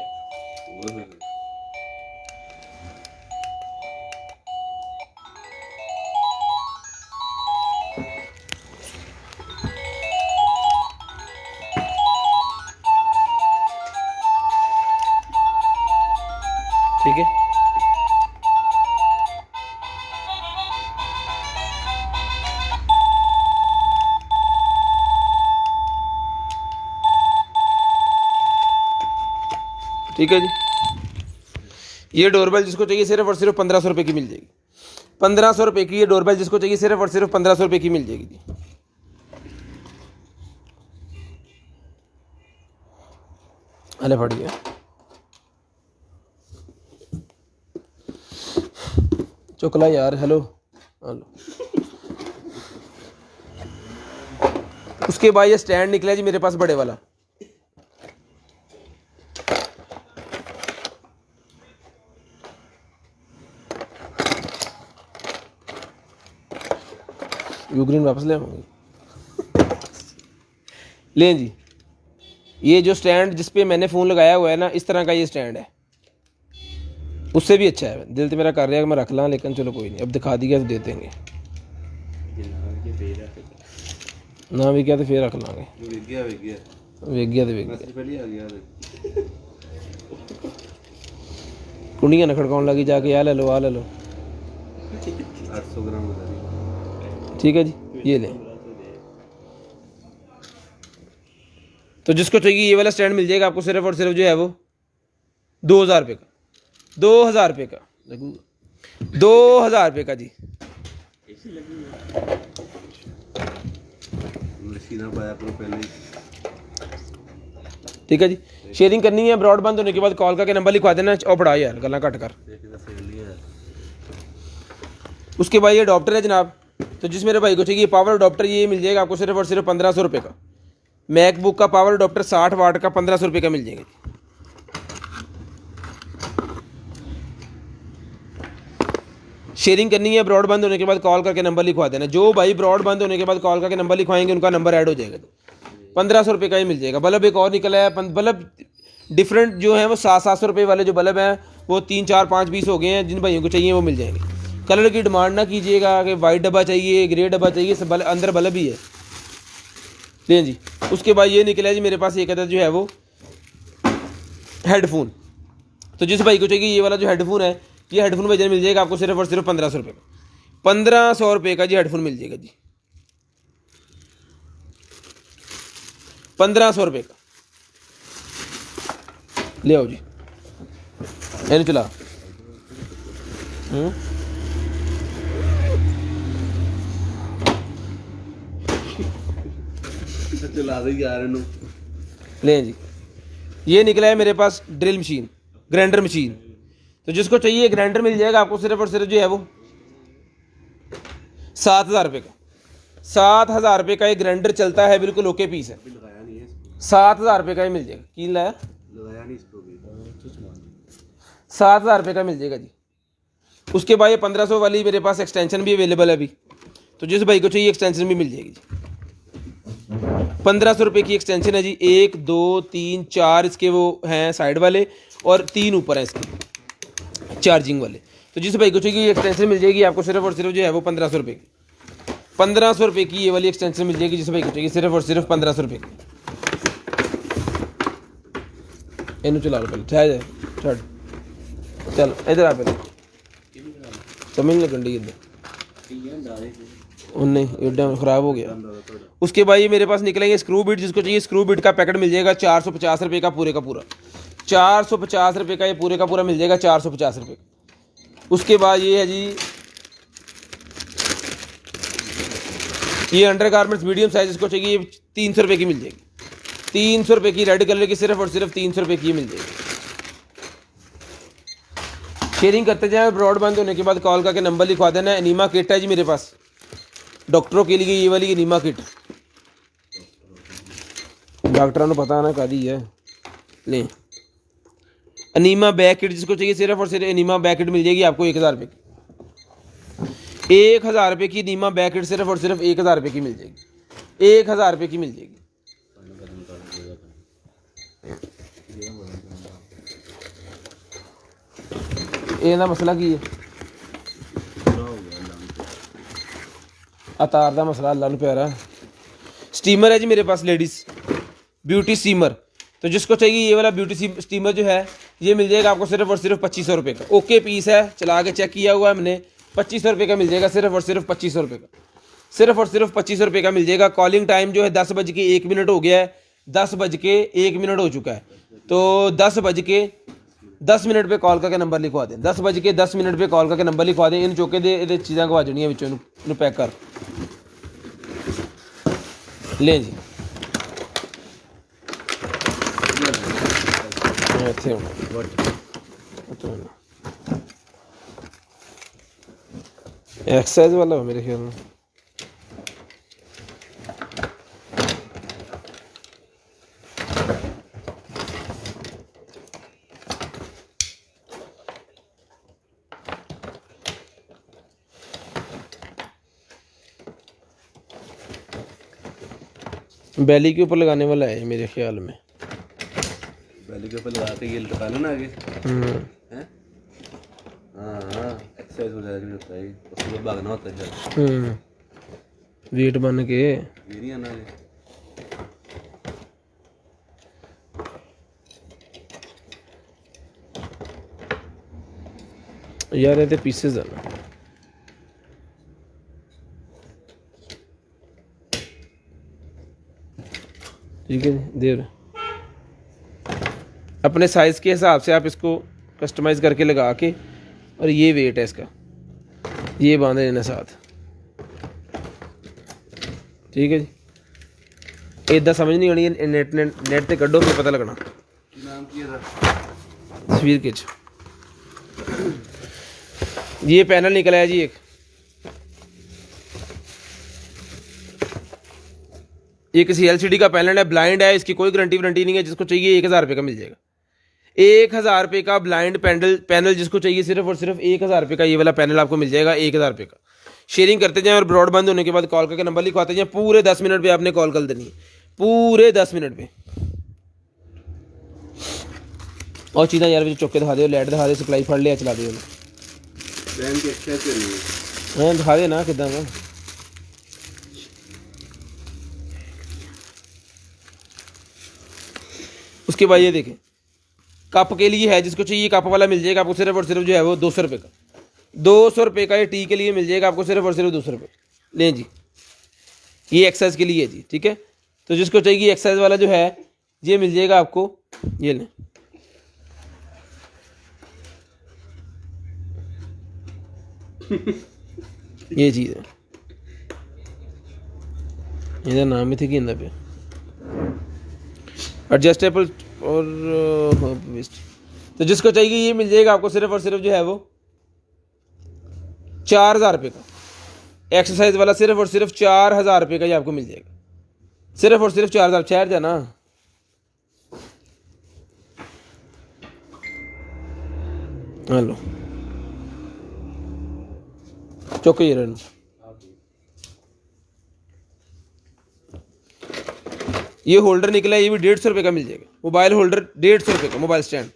ठीक है, ठीक है जी। ये डोरबेल जिसको चाहिए सिर्फ और सिर्फ 1500 रुपये की मिल जाएगी। 1500 रुपये की ये डोरबेल जिसको चाहिए सिर्फ और सिर्फ 1500 रुपये की मिल जाएगी जी। अरे फट गया, चुकला यार। Hello hello. उसके बाद ये स्टैंड निकला जी मेरे पास बड़े वाला, यूग्रीन वापस ले आऊंगी। लें जी, ये जो स्टैंड जिस पे मैंने फ़ोन लगाया हुआ है ना, इस तरह का ये स्टैंड है, उससे भी अच्छा है। दिल तो मेरा कर रहा है कि मैं रख ला, लेकिन चलो कोई नहीं, अब दिखा दिया तो दे देंगे। जनाब ये बेरा पे ना भी क्या तो फिर रख लांगे। ਵਿਕ ਗਿਆ वेग गया तो वेग गया। ਮੈਸੇਜ ਪਹਿਲੇ ਆ ਗਿਆ कुंडियां न खड़काउन लगी जाके, आ ले लो आ ले लो। 800 ग्राम बता रही ठीक है जी, ये लें। तो जिसको चाहिए ये वाला स्टैंड मिल जाएगा आपको सिर्फ और सिर्फ जो है वो 2000 रुपये का, 2000 रुपये का लगूगा, 2000 रुपये का जी। मशीना पाया करो पहले ही। ठीक है जी, शेयरिंग करनी है ब्रॉडबैंड होने के बाद कॉल करके नंबर लिखवा देना और पढ़ा यार गला कट कर। देखिए तो सेल लिया है। उसके बाद ये अडॉप्टर है जनाब, तो जिस मेरे भाई को चाहिए पावर अडॉप्टर ये मिल जाएगा आपको सिर्फ और सिर्फ 1500 रुपये का। मैकबुक का पावर अडॉप्टर 60 वाट का 1500 रुपये का मिल जाएगा। शेयरिंग करनी है ब्रॉडबैंड होने के बाद कॉल करके नंबर लिखवा देना। जो भाई ब्रॉडबैंड होने के बाद कॉल करके नंबर लिखवाएंगे उनका नंबर ऐड हो जाएगा। 1500 रुपये का ही मिल जाएगा। बल्ब एक और निकला है, बल्ब डिफरेंट जो है वो 700 रुपये वाले जो बल्ब हैं वो 3 4 5 पीस हो गए हैं। जिन भाइयों को चाहिए वो मिल जाएंगे। कलर की डिमांड ना कीजिएगा कि वाइट डब्बा चाहिए, ग्रे डब्बा चाहिए, सब अंदर बल्ब ही है। दें जी, उसके बाद ये निकला है जी मेरे पास एक अदद जो है वो हेडफोन। तो जिस भाई को चाहिए ये वाला जो हेडफोन है, ये हेडफोन भैया मिल जाएगा आपको सिर्फ और सिर्फ 1500 रुपये का। 1500 रुपये का जी हेडफोन मिल जाएगा जी, 1500 रुपये का। ले आओ जी, एन चला। चला दे यार इन्हों। लें जी, ये निकला है मेरे पास ड्रिल मशीन, ग्राइंडर मशीन। तो जिसको चाहिए ग्राइंडर मिल जाएगा आपको सिर्फ और सिर्फ जो है वो 7000 रुपये का। 7000 रुपये का ये ग्राइंडर चलता है, बिल्कुल ओके पीस है। लगाया नहीं है इसको, 7000 रुपये का ही मिल जाएगा। की लाया, लगाया नहीं इसको भी। 7000 रुपये का मिल जाएगा जी। उसके बाद ये 1500 वाली मेरे पास एक्सटेंशन भी अवेलेबल है अभी। तो जिस भाई को चाहिए एक्सटेंशन भी मिल जाएगी जी। 1500 रुपये की एक्सटेंशन है जी। 1 2 3 4 इसके वो हैं साइड वाले और 3 ऊपर हैं इसके चार्जिंग वाले। तो जिस भाई को चाहिए एक्सटेंशन मिल जाएगी आपको सिर्फ और सिर्फ जो है वो 1500 रुपये की। 1500 रुपये की ये वाली एक्सटेंशन मिल जाएगी जिस भाई को चाहिए सिर्फ और सिर्फ 1500 रुपये की। इन्हों चला लो पहले, ठहर जाए छड़, चल इधर आ पहले, समझ नहीं कंडी इधर नहीं एकदम ख़राब हो गया। उसके बाद ये मेरे पास निकलेंगे स्क्रू बिट। जिसको चाहिए स्क्रू बिट का पैकेट मिल जाएगा 450 रुपये का पूरे का पूरा। 450 रुपये का ये पूरे का पूरा मिल जाएगा, 450 रुपये। उसके बाद ये है जी, ये अंडर गारमेंट्स मीडियम साइज इसको चाहिए, ये 300 रुपये की मिल जाएगी। 300 रुपये की रेड कलर की सिर्फ और सिर्फ 300 रुपये की मिल जाएगी। शेयरिंग करते जाए, ब्रॉड बंद होने के बाद कॉल करके नंबर लिखवा देना है। एनीमा किट है जी मेरे पास, डॉक्टरों के लिए ये वाली एनीमा किट, डॉक्टरों को पता ना कादी है। ले एनीमा बैक किट जिसको चाहिए सिर्फ और सिर्फ एनीमा बैक किट मिल जाएगी आपको 1000 रुपये की। 1000 रुपये की एनीमा बैक किट सिर्फ और सिर्फ 1000 रुपये की मिल जाएगी। 1000 रुपये की मिल जाएगी। ये ना मसला की है अतार का मसला, अल्लाह ने प्यारा। स्टीमर है जी मेरे पास, लेडीज़ ब्यूटी स्टीमर। तो जिसको चाहिए ये वाला ब्यूटी स्टीमर जो है ये मिल जाएगा आपको सिर्फ और सिर्फ 2500 रुपये का। ओके पीस है, चला के चेक किया हुआ है हमने, 2500 रुपये का मिल जाएगा, सिर्फ और सिर्फ 2500 रुपये का, सिर्फ और सिर्फ 2500 रुपये का मिल जाएगा। कॉलिंग टाइम जो है 10:01 हो गया है, 10:01 हो चुका है। तो 10:10 पे कॉल करके नंबर लिखवा दें, 10:10 पे कॉल करके नंबर लिखवा दें। इन चौके दे चीज़ां गवा जनियां विचों इन्हू पैक कर लें जी। ਇੱਥੇ ਹੋਣਾ एक्सरसाइज वाला हो मेरे ख्याल में। बैली के ऊपर लगाने वाला है मेरे ख्याल में। बैली के ऊपर लगा के ये लटका लो ना आगे। हैं? हाँ एक्सरसाइज हो जाएगी, होता है उसके बाद भागना होता है शायद। वेट बन के ये नहीं आना है। यार ये तो पीसेस है ना। ठीक है देर अपने साइज़ के हिसाब से आप इसको कस्टमाइज़ करके लगा के, और ये वेट है इसका, ये बांध लेना साथ। ठीक है जी, इदा समझ नहीं आनी, नेट ते कड्डो फिर पता लगना। नाम की है तस्वीर खिंच। ये पैनल निकला है जी एक, ये किसी LCD का पैनल है, ब्लाइंड है, इसकी कोई गारंटी वारंटी नहीं है। जिसको चाहिए 1000 रुपये का मिल जाएगा। 1000 रुपये का ब्लाइंड पैनल जिसको चाहिए सिर्फ और सिर्फ 1000 रुपये का ये वाला पैनल आपको मिल जाएगा, 1000 रुपये का। शेयरिंग करते जाएं और ब्रॉड बंद होने के बाद कॉल करके नंबर लिखवाते जाएं। पूरे 10 मिनट पे आपने कॉल कर देनी है, पूरे 10 मिनट पे। और चीज़ें यार चौके दिखा दो, लाइट दिखा दे, सप्लाई फड़ लिया चला दे, हाँ दिखा दे ना किदा का। उसके बाद ये देखें, कप के लिए है, जिसको चाहिए कप वाला मिल जाएगा आपको सिर्फ और सिर्फ जो है वो 200 रुपये का। 200 रुपये का ये टी के लिए मिल जाएगा आपको सिर्फ और सिर्फ 200 रुपये। लें जी, ये एक्सरसाइज के लिए है जी। ठीक है, तो जिसको चाहिए एक्सरसाइज वाला जो है ये मिल जाएगा आपको, ये लें। ये चीज़ है, ਇਹਦਾ नाम ही थी कि पे एडजस्टेबल और वेस्ट। तो जिसको चाहिए ये मिल जाएगा आपको सिर्फ और सिर्फ जो है वो 4000 रुपये का। एक्सरसाइज वाला सिर्फ और सिर्फ 4000 रुपये का ये आपको मिल जाएगा, सिर्फ और सिर्फ 4000। शहर जाना हेलो चौके ये रहना। ये होल्डर निकला है, ये भी 150 रुपये का मिल जाएगा। मोबाइल होल्डर 150 रुपये का, मोबाइल स्टैंड।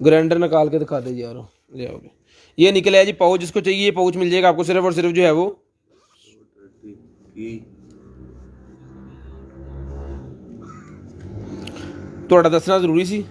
ग्राइंडर निकाल के दिखा दे यार, ले आओगे। ये निकला है जी पाउच, जिसको चाहिए ये पाउच मिल जाएगा आपको सिर्फ और सिर्फ जो है वो थोड़ा दसना जरूरी सी।